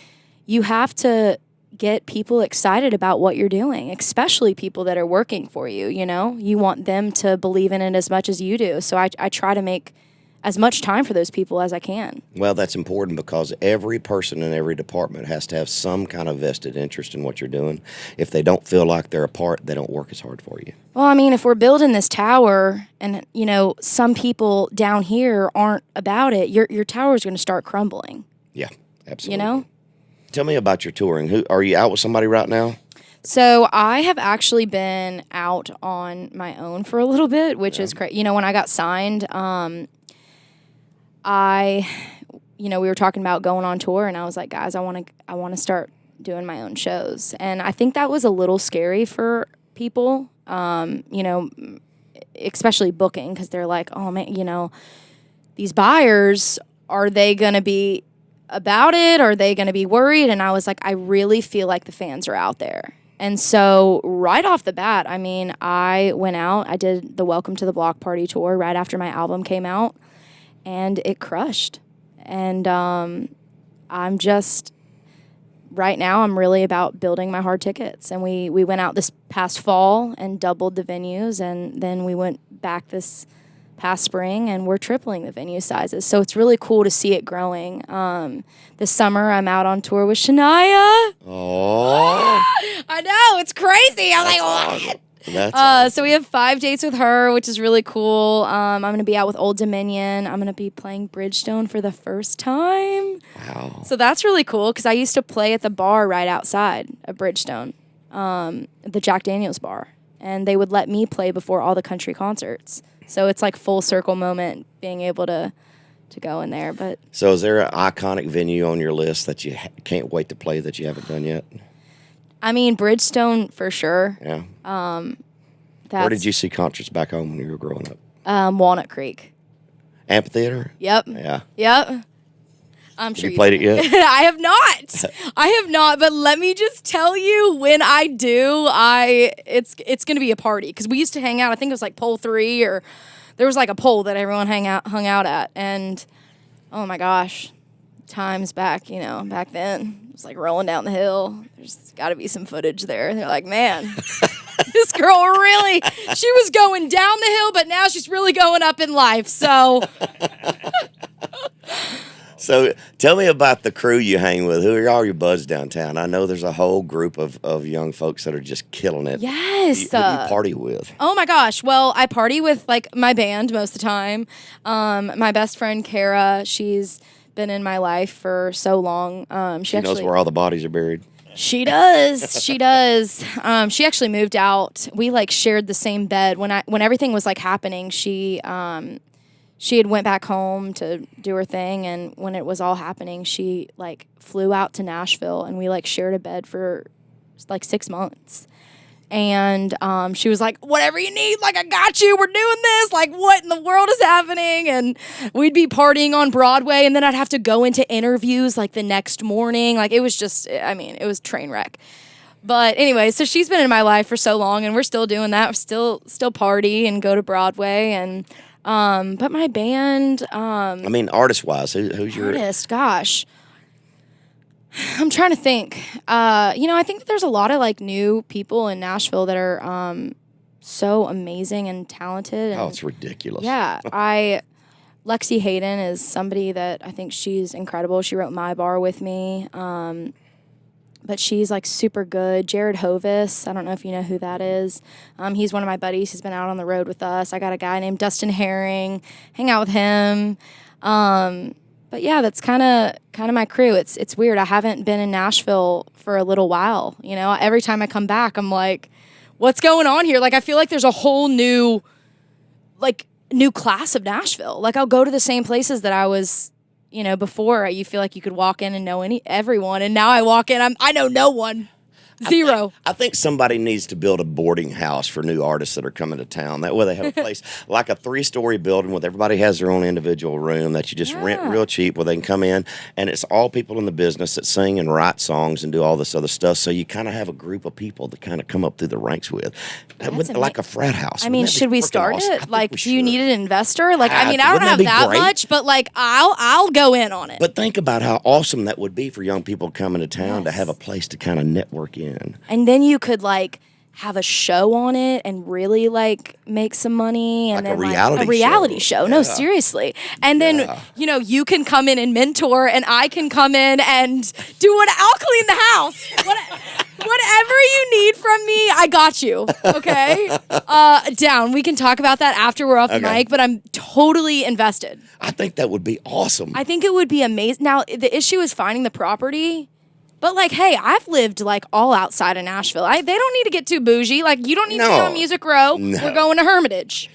Speaker 2: you have to get people excited about what you're doing, especially people that are working for you, You want them to believe in it as much as you do. So I try to make as much time for those people as I can.
Speaker 1: Well, that's important because every person in every department has to have some kind of vested interest in what you're doing. If they don't feel like they're a part, they don't work as hard for you.
Speaker 2: Well, I mean, if we're building this tower and, some people down here aren't about it, your tower is going to start crumbling.
Speaker 1: Yeah, absolutely. Tell me about your touring. Are you out with somebody right now?
Speaker 2: So I have actually been out on my own for a little bit, which is crazy. When I got signed, we were talking about going on tour, and I was like, guys, I want to start doing my own shows. And I think that was a little scary for people, especially booking, because they're like, oh man, these buyers, are they going to be about it? Are they going to be worried? And I was like, I really feel like the fans are out there. And so right off the bat, I mean, I went out, I did the Welcome to the Block Party tour right after my album came out, and it crushed. And I'm just, right now, I'm really about building my hard tickets. And we went out this past fall and doubled the venues, and then we went back this past spring, and we're tripling the venue sizes. So it's really cool to see it growing. This summer, I'm out on tour with Shania.
Speaker 1: Oh,
Speaker 2: I know, it's crazy. I'm like, what?
Speaker 1: That's awesome.
Speaker 2: So we have 5 dates with her, which is really cool. I'm going to be out with Old Dominion. I'm going to be playing Bridgestone for the first time.
Speaker 1: Wow.
Speaker 2: So that's really cool because I used to play at the bar right outside of Bridgestone, the Jack Daniels bar. And they would let me play before all the country concerts. So it's like full circle moment being able to go in there. But
Speaker 1: So is there an iconic venue on your list that you can't wait to play that you haven't done yet?
Speaker 2: I mean, Bridgestone for sure.
Speaker 1: Yeah.
Speaker 2: That's,
Speaker 1: Where did you see concerts back home when you were growing up?
Speaker 2: Walnut Creek.
Speaker 1: Amphitheater?
Speaker 2: Yep.
Speaker 1: Yeah.
Speaker 2: Yep. I'm
Speaker 1: Have
Speaker 2: sure
Speaker 1: you played it yet?
Speaker 2: I have not. I have not. But let me just tell you, when I do, it's gonna be a party because we used to hang out. I think it was like pole 3, or there was like a pole that everyone hung out at, and oh my gosh, times back then. It was like rolling down the hill. There's got to be some footage there. They're like, man, this girl really, she was going down the hill, but now she's really going up in life. So.
Speaker 1: So tell me about the crew you hang with. Who are all your buds downtown? I know there's a whole group of young folks that are just killing it.
Speaker 2: Yes.
Speaker 1: Who do you party with?
Speaker 2: Oh my gosh. Well, I party with like my band most of the time. My best friend Kara, she's been in my life for so long.
Speaker 1: She knows where all the bodies are buried.
Speaker 2: She does. She does. She actually moved out. We like shared the same bed when everything was like happening. She had went back home to do her thing, and when it was all happening, she like flew out to Nashville, and we like shared a bed for like 6 months. And she was like, whatever you need, like, I got you. We're doing this. Like, what in the world is happening? And we'd be partying on Broadway, and then I'd have to go into interviews like the next morning. Like, it was just, I mean, it was train wreck. But anyway, so she's been in my life for so long, and we're still doing that. We're still party and go to Broadway. And but my band,
Speaker 1: I mean, artist-wise, who's your
Speaker 2: artist? Gosh. I'm trying to think. I think that there's a lot of like new people in Nashville that are so amazing and talented. And,
Speaker 1: Oh, it's ridiculous.
Speaker 2: yeah, Lexi Hayden is somebody that I think she's incredible. She wrote My Bar with me, but she's like super good. Jared Hovis, I don't know if you know who that is. He's one of my buddies. He's been out on the road with us. I got a guy named Dustin Herring. Hang out with him. But yeah, that's kind of my crew. It's weird. I haven't been in Nashville for a little while. Every time I come back, I'm like, what's going on here? Like, I feel like there's a whole new class of Nashville. Like, I'll go to the same places that I was, before. You feel like you could walk in and know everyone, and now I walk in, I know no one. Zero.
Speaker 1: I think somebody needs to build a boarding house for new artists that are coming to town. That way they have a place like a 3-story building where everybody has their own individual room that you just rent real cheap, where they can come in, and it's all people in the business that sing and write songs and do all this other stuff. So you kind of have a group of people that kind of come up through the ranks with like a frat house.
Speaker 2: I mean, should we start it? Like, do you need an investor? Like, I mean, I don't have that much, but like, I'll go in on it.
Speaker 1: But think about how awesome that would be for young people coming to town to have a place to kind of network in.
Speaker 2: And then you could like have a show on it and really like make some money, and
Speaker 1: Like
Speaker 2: then
Speaker 1: a reality
Speaker 2: show.
Speaker 1: Yeah.
Speaker 2: No, seriously. And then you can come in and mentor, and I can come in and I'll clean the house. Whatever you need from me, I got you. Okay, down. We can talk about that after we're off the mic. But I'm totally invested.
Speaker 1: I think that would be awesome.
Speaker 2: I think it would be amazing. Now the issue is finding the property. But, like, hey, I've lived, like, all outside of Nashville. They don't need to get too bougie. Like, you don't need to be on Music Row. No. We're going to Hermitage.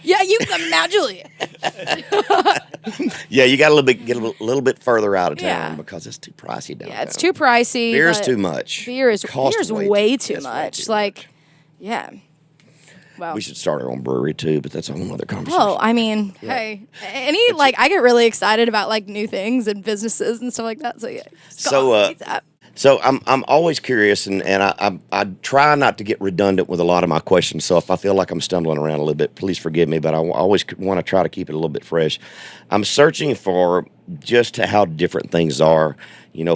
Speaker 2: Yeah, you come now, Julia.
Speaker 1: Yeah, you got to get a little bit further out of town because it's too pricey downtown.
Speaker 2: Yeah, it's too pricey.
Speaker 1: Beer's too much.
Speaker 2: Beer is way too much.
Speaker 1: Way too
Speaker 2: like, yeah. Well,
Speaker 1: we should start our own brewery too, but that's a whole other conversation.
Speaker 2: Oh, I mean, hey, I get really excited about like new things and businesses and stuff like that. So yeah.
Speaker 1: So I'm always curious, and I try not to get redundant with a lot of my questions. So if I feel like I'm stumbling around a little bit, please forgive me. But I always want to try to keep it a little bit fresh. I'm searching for just how different things are,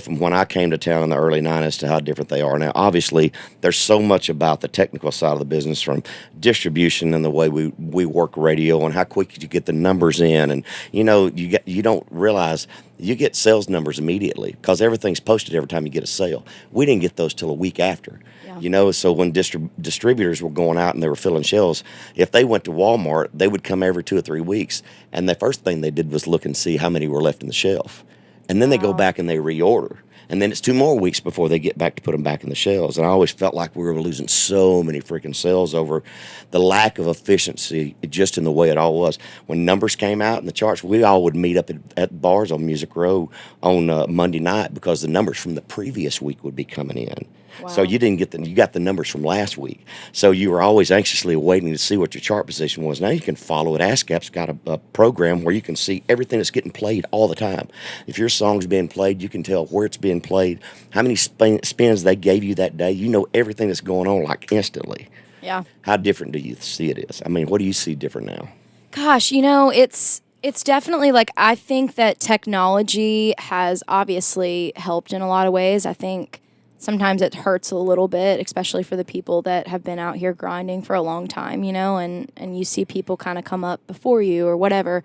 Speaker 1: from when I came to town in the early 90s to how different they are now. Obviously, there's so much about the technical side of the business, from distribution and the way we work radio and how quick you get the numbers in. And, you don't realize you get sales numbers immediately because everything's posted every time you get a sale. We didn't get those till a week after.
Speaker 2: Yeah.
Speaker 1: So when distributors were going out and they were filling shelves, if they went to Walmart, they would come every 2 or 3 weeks. And the first thing they did was look and see how many were left in the shelf. And then they go
Speaker 2: Wow.
Speaker 1: back and they reorder. And then it's 2 more weeks before they get back to put them back in the shelves. And I always felt like we were losing so many freaking sales over the lack of efficiency just in the way it all was. When numbers came out in the charts, we all would meet up at bars on Music Row on Monday night because the numbers from the previous week would be coming in. So
Speaker 2: Wow.
Speaker 1: you didn't get you got the numbers from last week. So you were always anxiously waiting to see what your chart position was. Now you can follow it. ASCAP's got a program where you can see everything that's getting played all the time. If your song's being played, you can tell where it's being played, how many spins they gave you that day. You know everything that's going on like instantly.
Speaker 2: Yeah.
Speaker 1: How different do you see it is? I mean, what do you see different now?
Speaker 2: Gosh, it's definitely like, I think that technology has obviously helped in a lot of ways. I think sometimes it hurts a little bit, especially for the people that have been out here grinding for a long time, and you see people kind of come up before you or whatever.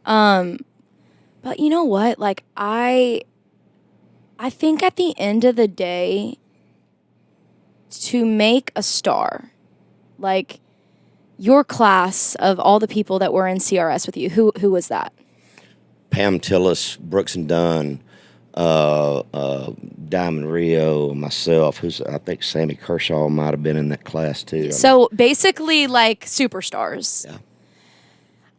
Speaker 2: But you know what? Like, I think at the end of the day, to make a star, like your class of all the people that were in CRS with you, who was that?
Speaker 1: Pam Tillis, Brooks and Dunn, Diamond Rio, myself. I think Sammy Kershaw might have been in that class too.
Speaker 2: So basically, like superstars.
Speaker 1: Yeah.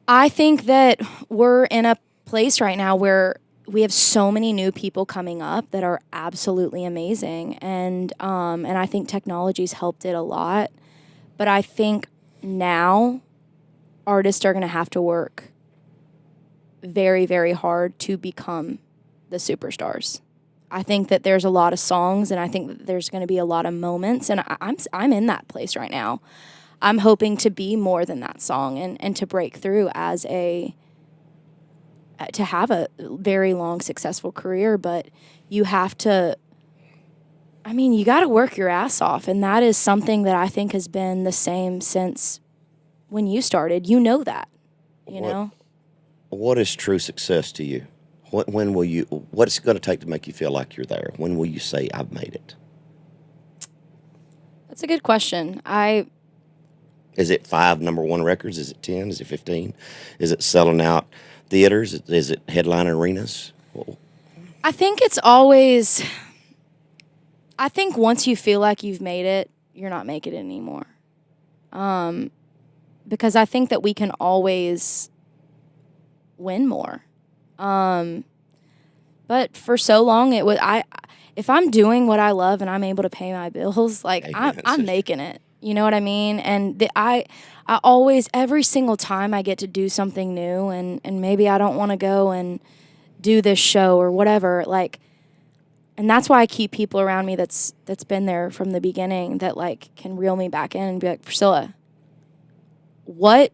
Speaker 2: I think that we're in a place right now where we have so many new people coming up that are absolutely amazing, and I think technology's helped it a lot. But I think now artists are going to have to work very, very hard to become the superstars. I think that there's a lot of songs, and I think that there's going to be a lot of moments, and I'm in that place right now. I'm hoping to be more than that song and to break through to have a very long, successful career. But you have to, you got to work your ass off, and that is something that I think has been the same since when you started. You know that, know?
Speaker 1: What is true success to you? When will you? What's it going to take to make you feel like you're there? When will you say I've made it?
Speaker 2: That's a good question.
Speaker 1: Is it 5 number 1 records? Is it 10? Is it 15? Is it selling out theaters? Is it headline arenas?
Speaker 2: I think it's always. I think once you feel like you've made it, you're not making it anymore. Because I think that we can always win more. But for so long, if I'm doing what I love and I'm able to pay my bills, like I'm making it. You know what I mean? And I always, every single time I get to do something new, and maybe I don't want to go and do this show or whatever, like, and that's why I keep people around me that's been there from the beginning, that like can reel me back in and be like, Priscilla, what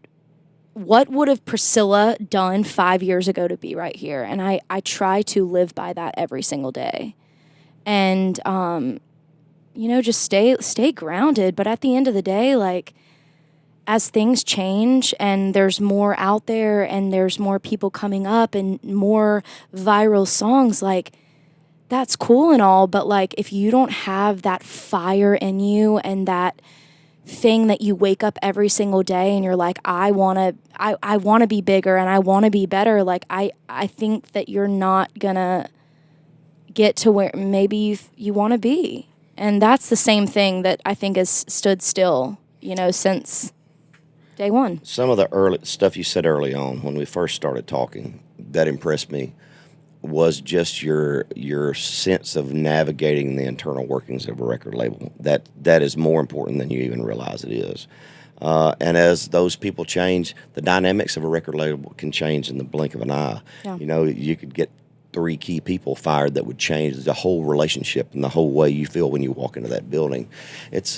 Speaker 2: would have Priscilla done 5 years ago to be right here? And I try to live by that every single day. And, just stay grounded. But at the end of the day, like, as things change and there's more out there and there's more people coming up and more viral songs, like, that's cool and all. But, like, if you don't have that fire in you and that thing that you wake up every single day and you're like, I want to be bigger and I want to be better, like, I think that you're not gonna get to where maybe you want to be. And that's the same thing that I think has stood still, since day one.
Speaker 1: Some of the early stuff you said early on when we first started talking that impressed me was just your sense of navigating the internal workings of a record label. That is more important than you even realize it is. And as those people change, the dynamics of a record label can change in the blink of an eye.
Speaker 2: Yeah.
Speaker 1: You could get 3 key people fired that would change the whole relationship and the whole way you feel when you walk into that building. It's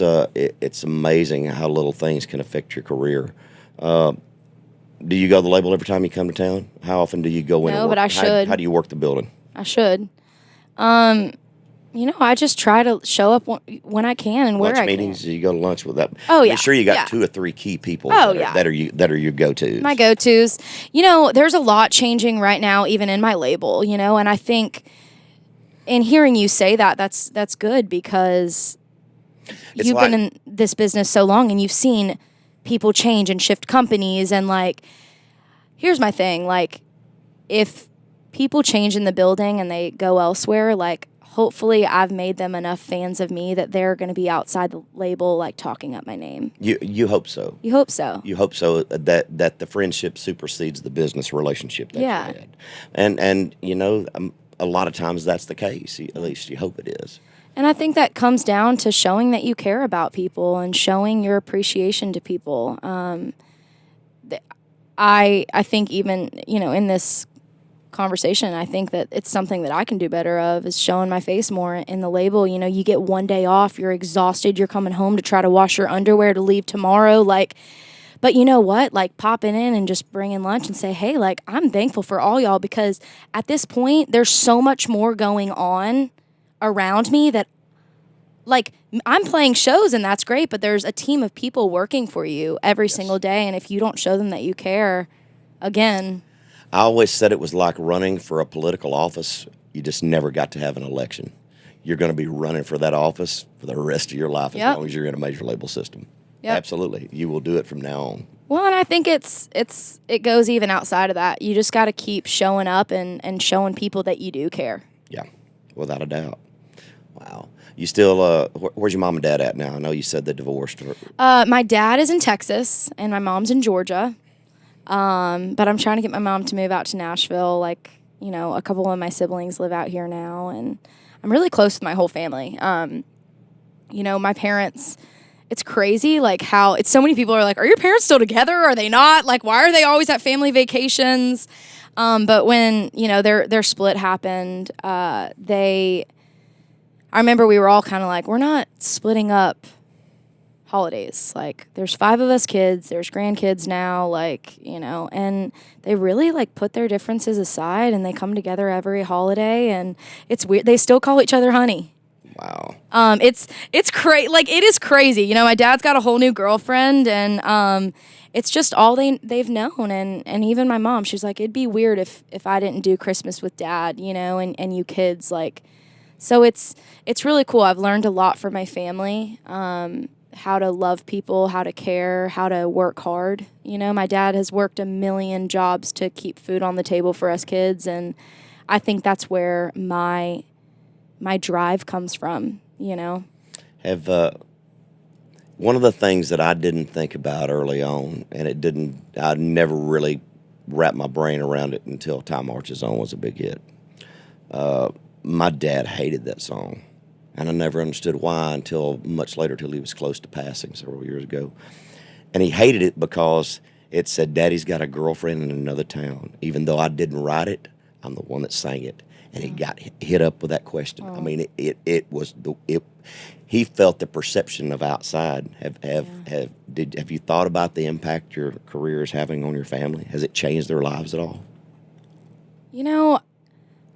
Speaker 1: amazing how little things can affect your career. Do you go to the label every time you come to town? How often do you go in?
Speaker 2: No,
Speaker 1: and work?
Speaker 2: but I should.
Speaker 1: How do you work the building?
Speaker 2: I should. I just try to show up when I can and where
Speaker 1: Lunch
Speaker 2: I
Speaker 1: meetings?
Speaker 2: can.
Speaker 1: Do you go to lunch with that?
Speaker 2: Oh, yeah.
Speaker 1: I'm sure you got
Speaker 2: Yeah.
Speaker 1: 2 or 3 key people
Speaker 2: Oh,
Speaker 1: that are your go-tos.
Speaker 2: My go-tos. There's a lot changing right now, even in my label, and I think in hearing you say that, that's good because you've been in this business so long and you've seen people change and shift companies. And here's my thing, if people change in the building and they go elsewhere, hopefully I've made them enough fans of me that they're going to be outside the label, talking up my name.
Speaker 1: You hope so.
Speaker 2: You hope so.
Speaker 1: You hope so that the friendship supersedes the business relationship that you had. And a lot of times that's the case. At least you hope it is.
Speaker 2: And I think that comes down to showing that you care about people and showing your appreciation to people. I think even, in this conversation, I think that it's something that I can do better of is showing my face more in the label. You get one day off, you're exhausted, you're coming home to try to wash your underwear to leave tomorrow. But you know what? Popping in and just bringing lunch and say, hey, I'm thankful for all y'all because at this point, there's so much more going on around me that I'm playing shows and that's great, but there's a team of people working for you every single day. And if you don't show them that you care, again.
Speaker 1: I always said it was like running for a political office. You just never got to have an election. You're going to be running for that office for the rest of your life as long as you're in a major label system. Yep. Absolutely. You will do it from now on.
Speaker 2: Well, and I think it goes even outside of that. You just got to keep showing up and showing people that you do care.
Speaker 1: Yeah, without a doubt. Wow. You still, where's your mom and dad at now? I know you said they divorced.
Speaker 2: My dad is in Texas and my mom's in Georgia. But I'm trying to get my mom to move out to Nashville. A couple of my siblings live out here now, and I'm really close with my whole family. My parents, it's crazy, how it's so many people are are your parents still together? Are they not? Why are they always at family vacations? But when, their split happened, I remember we were all kind of we're not splitting up holidays. There's 5 of us kids, there's grandkids now, and they really put their differences aside and they come together every holiday, and it's weird. They still call each other honey.
Speaker 1: Wow.
Speaker 2: It's crazy. It is crazy. My dad's got a whole new girlfriend, and it's just all they've known. And even my mom, she's like, it'd be weird if I didn't do Christmas with dad, and you kids, so it's really cool. I've learned a lot from my family. How to love people, how to care, how to work hard. My dad has worked a million jobs to keep food on the table for us kids, and I think that's where my drive comes from,
Speaker 1: Have one of the things that I didn't think about early on, and I never really wrapped my brain around it until Time Marches On was a big hit. My dad hated that song. And I never understood why until much later, till he was close to passing several years ago. And he hated it because it said, Daddy's got a girlfriend in another town. Even though I didn't write it, I'm the one that sang it. And he got hit up with that question. I mean, he felt the perception of outside. Have you thought about the impact your career is having on your family? Has it changed their lives at all?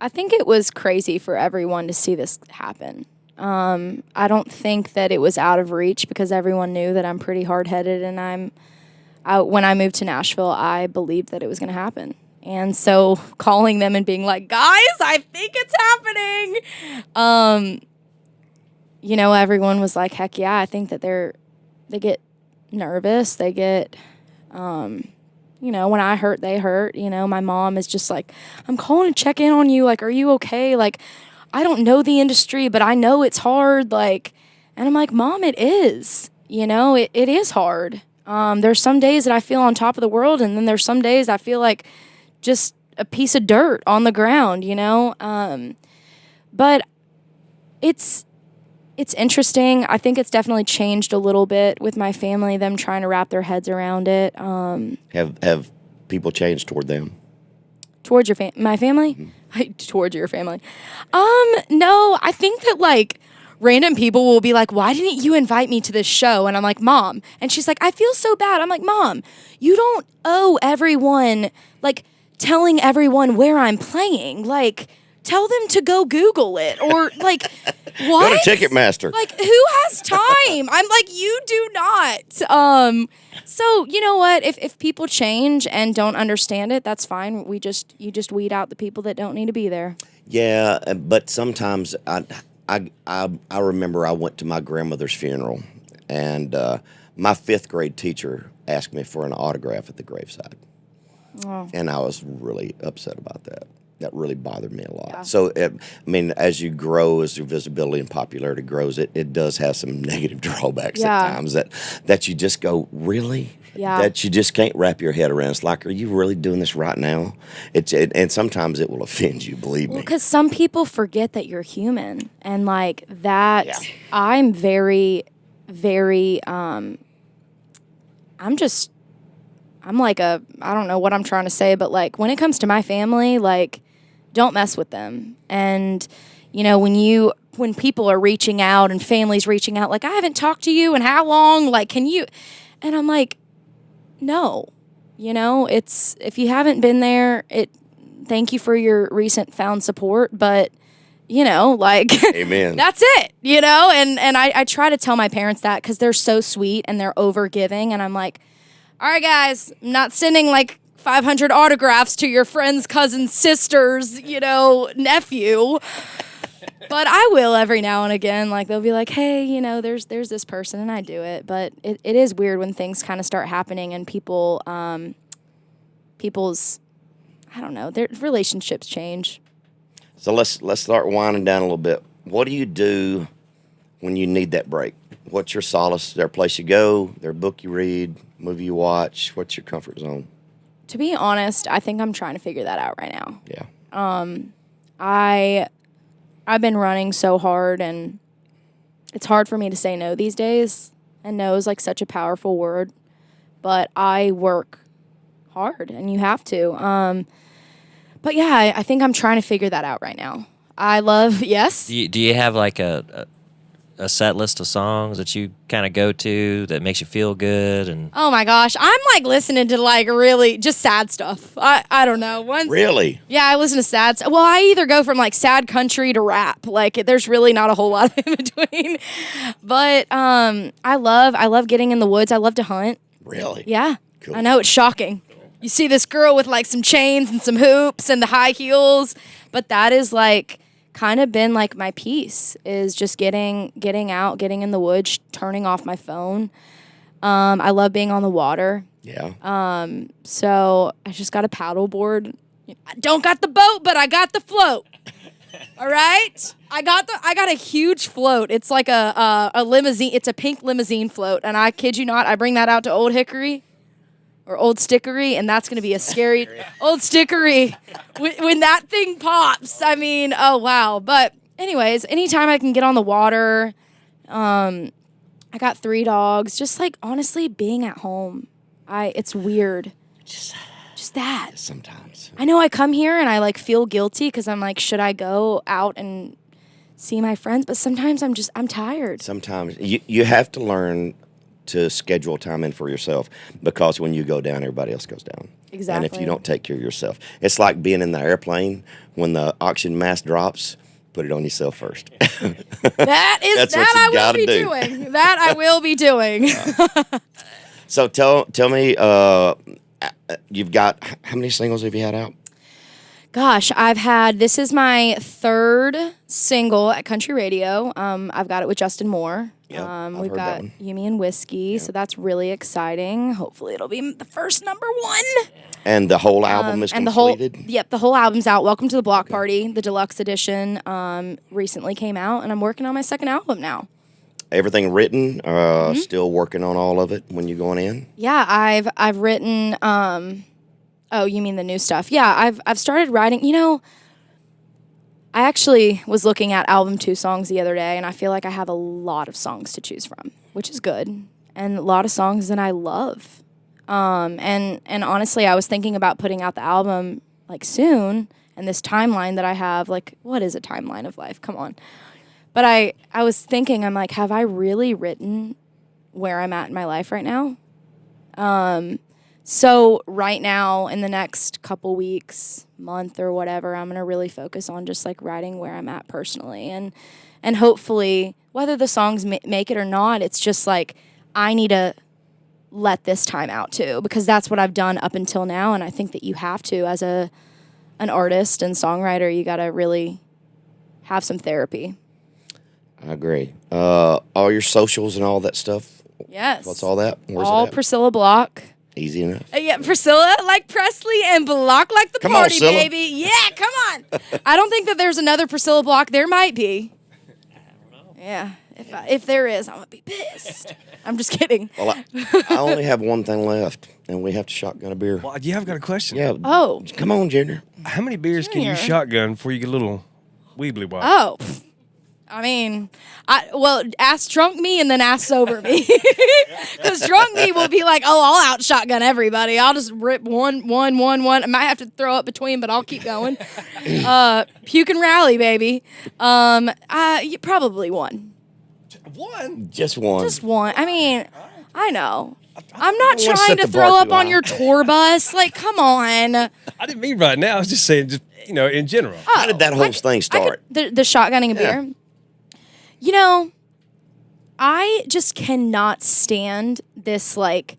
Speaker 2: I think it was crazy for everyone to see this happen. I don't think that it was out of reach because everyone knew that I'm pretty hard-headed, and when I moved to Nashville, I believed that it was going to happen. And so calling them and being like, guys, I think it's happening. Everyone was like, heck yeah. I think that they get nervous. They get, when I hurt, they hurt. My mom is just like, I'm calling to check in on you. Are you okay? I don't know the industry, but I know it's hard. And I'm like, Mom, it is. It is hard. There's some days that I feel on top of the world, and then there's some days I feel like just a piece of dirt on the ground, But it's interesting. I think it's definitely changed a little bit with my family, them trying to wrap their heads around it.
Speaker 1: Have people changed toward them?
Speaker 2: Towards my family? Mm-hmm. Towards your family. No, I think that random people will be like, why didn't you invite me to this show? And I'm like, Mom. And she's like, I feel so bad. I'm like, Mom, you don't owe everyone, like, telling everyone where I'm playing. Like, tell them to go Google it. Or, like, what?
Speaker 1: Go to Ticketmaster.
Speaker 2: Like, who has time? I'm like, you do not. So, you know what? If people change and don't understand it, that's fine. You just weed out the people that don't need to be there.
Speaker 1: Yeah, but sometimes I remember I went to my grandmother's funeral, and my 5th grade teacher asked me for an autograph at the graveside.
Speaker 2: Oh.
Speaker 1: And I was really upset about that. That really bothered me a lot.
Speaker 2: Yeah.
Speaker 1: So, I mean, as you grow, as your visibility and popularity grows, it does have some negative drawbacks
Speaker 2: Yeah.
Speaker 1: at times that you just go, really?
Speaker 2: Yeah.
Speaker 1: That you just can't wrap your head around. It's like, are you really doing this right now? And sometimes it will offend you, believe me.
Speaker 2: Because some people forget that you're human. And, like, that,
Speaker 1: Yeah.
Speaker 2: I'm very, very, I'm like I don't know what I'm trying to say, but, like, when it comes to my family, like, don't mess with them. And, you know, when people are reaching out and families reaching out, like, I haven't talked to you in how long? Like, can you? And I'm like, no. You know, it's, if you haven't been there, thank you for your recent found support, but, you know, like,
Speaker 1: Amen.
Speaker 2: that's it, you know? And I try to tell my parents that because they're so sweet and they're over-giving, and I'm like, all right, guys, I'm not sending, like, 500 autographs to your friend's cousin's sister's, you know, nephew. But I will every now and again. Like, they'll be like, hey, you know, there's this person, and I do it. But it is weird when things kind of start happening and people's, I don't know, their relationships change.
Speaker 1: So let's start winding down a little bit. What do you do when you need that break? What's your solace? Is there a place you go? Is there a book you read? Movie you watch? What's your comfort zone?
Speaker 2: To be honest, I think I'm trying to figure that out right now.
Speaker 1: Yeah.
Speaker 2: I've been running so hard, and it's hard for me to say no these days. And no is, like, such a powerful word, but I work hard, and you have to. But yeah, I think I'm trying to figure that out right now. Yes.
Speaker 3: Do you have like a set list of songs that you kind of go to that makes you feel good? And
Speaker 2: Oh my gosh, I'm like listening to like really just sad stuff. I don't know.
Speaker 1: Really?
Speaker 2: Yeah, I listen to sad stuff. Well, I either go from like sad country to rap. Like, there's really not a whole lot in between. But I love getting in the woods. I love to hunt.
Speaker 1: Really?
Speaker 2: Yeah.
Speaker 1: Cool.
Speaker 2: I know, it's shocking. You see this girl with like some chains and some hoops and the high heels, but that is like kind of been like my peace, is just getting out, getting in the woods, turning off my phone. I love being on the water.
Speaker 1: Yeah.
Speaker 2: So I just got a paddle board. I don't got the boat, but I got the float. All right? I got a huge float. It's like a limousine. It's a pink limousine float, and I kid you not, I bring that out to Old Hickory or Old Stickery, and that's going to be a scary Old Stickery when that thing pops. I mean, oh wow. But anyways, anytime I can get on the water, I got 3 dogs. Just like honestly being at home, it's weird. Just that.
Speaker 1: Sometimes.
Speaker 2: I know I come here and I like feel guilty because I'm like, should I go out and see my friends? But sometimes I'm tired.
Speaker 1: Sometimes you have to learn to schedule time in for yourself, because when you go down, everybody else goes down.
Speaker 2: Exactly.
Speaker 1: And if you don't take care of yourself, it's like being in the airplane when the oxygen mask drops. Put it on yourself first.
Speaker 2: That's what
Speaker 1: you
Speaker 2: I will
Speaker 1: gotta
Speaker 2: be
Speaker 1: do.
Speaker 2: doing. That I will be doing.
Speaker 1: So tell me, you've got, how many singles have you had out?
Speaker 2: Gosh, this is my 3rd single at country radio. I've got it with Justin Moore.
Speaker 1: Yep, I've
Speaker 2: We've
Speaker 1: heard
Speaker 2: got
Speaker 1: that one.
Speaker 2: Yumi and Whiskey, so that's really exciting. Hopefully it'll be the first #1.
Speaker 1: And the whole album is
Speaker 2: and
Speaker 1: completed?
Speaker 2: the whole album's out. Welcome to the Block Party, the deluxe edition, recently came out, and I'm working on my 2nd album now.
Speaker 1: Everything written? Still working on all of it when you're going in?
Speaker 2: Yeah, I've written. Oh, you mean the new stuff? Yeah, I've started writing. You know, I actually was looking at album 2 songs the other day, and I feel like I have a lot of songs to choose from, which is good, and a lot of songs that I love. And honestly, I was thinking about putting out the album like soon, and this timeline that I have, like, what is a timeline of life? Come on. But I was thinking, I'm like, have I really written where I'm at in my life right now? So right now, in the next couple weeks, month or whatever, I'm gonna really focus on just like writing where I'm at personally, and hopefully, whether the songs make it or not, it's just like I need to let this time out too, because that's what I've done up until now, and I think that you have to, as an artist and songwriter, you gotta really have some therapy.
Speaker 1: I agree. All your socials and all that stuff.
Speaker 2: Yes.
Speaker 1: What's all that? Where's
Speaker 2: all
Speaker 1: it at?
Speaker 2: Priscilla Block.
Speaker 1: Easy enough.
Speaker 2: Yeah, Priscilla like Presley and Block like the
Speaker 1: Come on,
Speaker 2: party,
Speaker 1: Priscilla.
Speaker 2: baby. Yeah, come on. I don't think that there's another Priscilla Block. There might be. Yeah, if there is, I'm gonna be pissed. I'm just kidding.
Speaker 1: Well, I only have one thing left, and we have to shotgun a beer.
Speaker 4: Well, yeah, I've got a question.
Speaker 1: Yeah.
Speaker 2: Oh.
Speaker 1: Come on, Junior.
Speaker 4: How many beers can you
Speaker 2: Junior.
Speaker 4: shotgun before you get a little weebly wop?
Speaker 2: Oh. I mean, ask drunk me and then ask sober me. Because drunk me will be like, oh, I'll out shotgun everybody. I'll just rip one. I might have to throw up between, but I'll keep going. Puke and rally, baby. Probably one.
Speaker 4: One?
Speaker 1: Just one.
Speaker 2: Just one. I mean, I know. I'm not
Speaker 1: don't wanna
Speaker 2: trying
Speaker 1: set
Speaker 2: to
Speaker 1: the
Speaker 2: throw
Speaker 1: bar
Speaker 2: up
Speaker 1: too
Speaker 2: on
Speaker 1: high.
Speaker 2: your tour bus. Like, come on.
Speaker 4: I didn't mean right now. I was just saying, in general.
Speaker 1: How did that whole thing start?
Speaker 2: The shotgunning a
Speaker 1: Yeah.
Speaker 2: beer. You know, I just cannot stand this, like,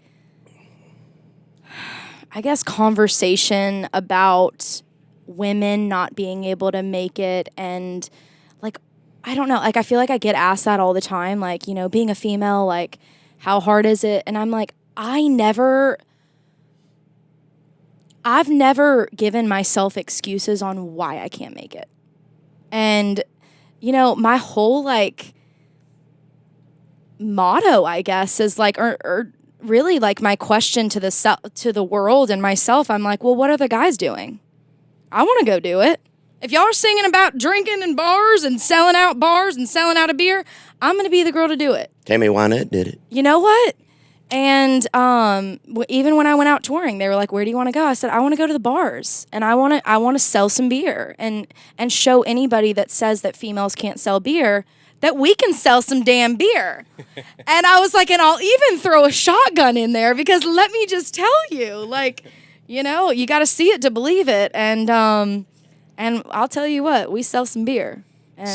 Speaker 2: I guess, conversation about women not being able to make it. And, like, I don't know. Like, I feel like I get asked that all the time. Like, being a female, like, how hard is it? And I'm like, I've never given myself excuses on why I can't make it. And my whole, like, motto, I guess, is, like, or really, like, my question to the world and myself, I'm like, well, what are the guys doing? I want to go do it. If y'all are singing about drinking in bars and selling out bars and selling out a beer, I'm going to be the girl to do it.
Speaker 1: Tammy Wynette did it.
Speaker 2: You know what? And even when I went out touring, they were like, "Where do you want to go?" I said, "I want to go to the bars, and I want to sell some beer and show anybody that says that females can't sell beer that we can sell some damn beer." And I was like, "And I'll even throw a shotgun in there because let me just tell you, like, you got to see it to believe it." And I'll tell you what, we sell some beer. And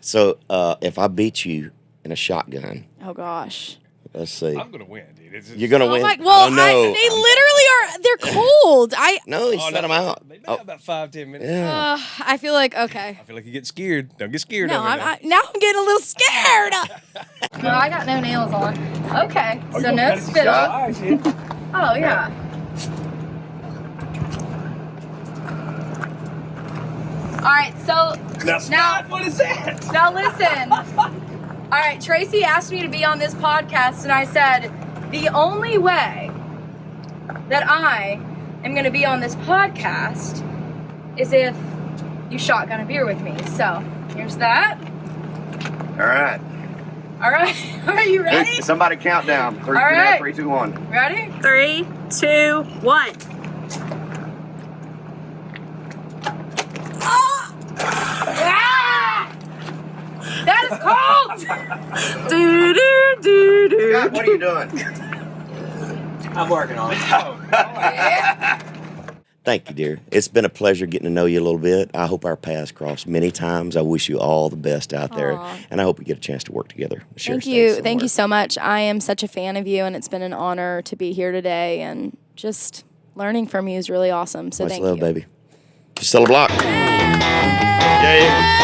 Speaker 1: So if I beat you in a shotgun,
Speaker 2: oh gosh.
Speaker 1: let's see.
Speaker 4: I'm going to win, dude.
Speaker 1: You're gonna win.
Speaker 2: Like, well,
Speaker 1: I don't know.
Speaker 2: they literally are. They're cold.
Speaker 1: No, he set them out.
Speaker 4: Maybe
Speaker 1: Oh,
Speaker 4: about 5-10 minutes.
Speaker 1: yeah.
Speaker 2: I feel like okay.
Speaker 4: I feel like you get scared. Don't get scared.
Speaker 2: No,
Speaker 4: over there.
Speaker 2: now I'm getting a little scared. No, I got no nails on. Okay, so no spittles. Oh yeah. All right, so now
Speaker 4: what is that?
Speaker 2: now listen. All right, Tracy asked me to be on this podcast, and I said the only way that I am going to be on this podcast is if you shotgun a beer with me. So here's that.
Speaker 1: All right.
Speaker 2: All right, are you ready?
Speaker 1: Somebody count down. Three,
Speaker 2: All right.
Speaker 1: 3, 2, 1.
Speaker 2: Ready?
Speaker 5: 3, 2, 1.
Speaker 2: Ah! That is cold.
Speaker 5: Do, do, do, do.
Speaker 1: Scott, what are you doing?
Speaker 3: I'm working on it.
Speaker 2: Yeah.
Speaker 1: Thank you, dear. It's been a pleasure getting to know you a little bit. I hope our paths cross many times. I wish you all the best out there,
Speaker 2: Aw.
Speaker 1: and I hope we get a chance to work together. Share
Speaker 2: Thank
Speaker 1: stage
Speaker 2: you.
Speaker 1: somewhere.
Speaker 2: Thank you so much. I am such a fan of you, and it's been an honor to be here today. And just learning from you is really awesome. So
Speaker 1: Much
Speaker 2: thank
Speaker 1: love,
Speaker 2: you.
Speaker 1: baby. Priscilla Block. Yeah.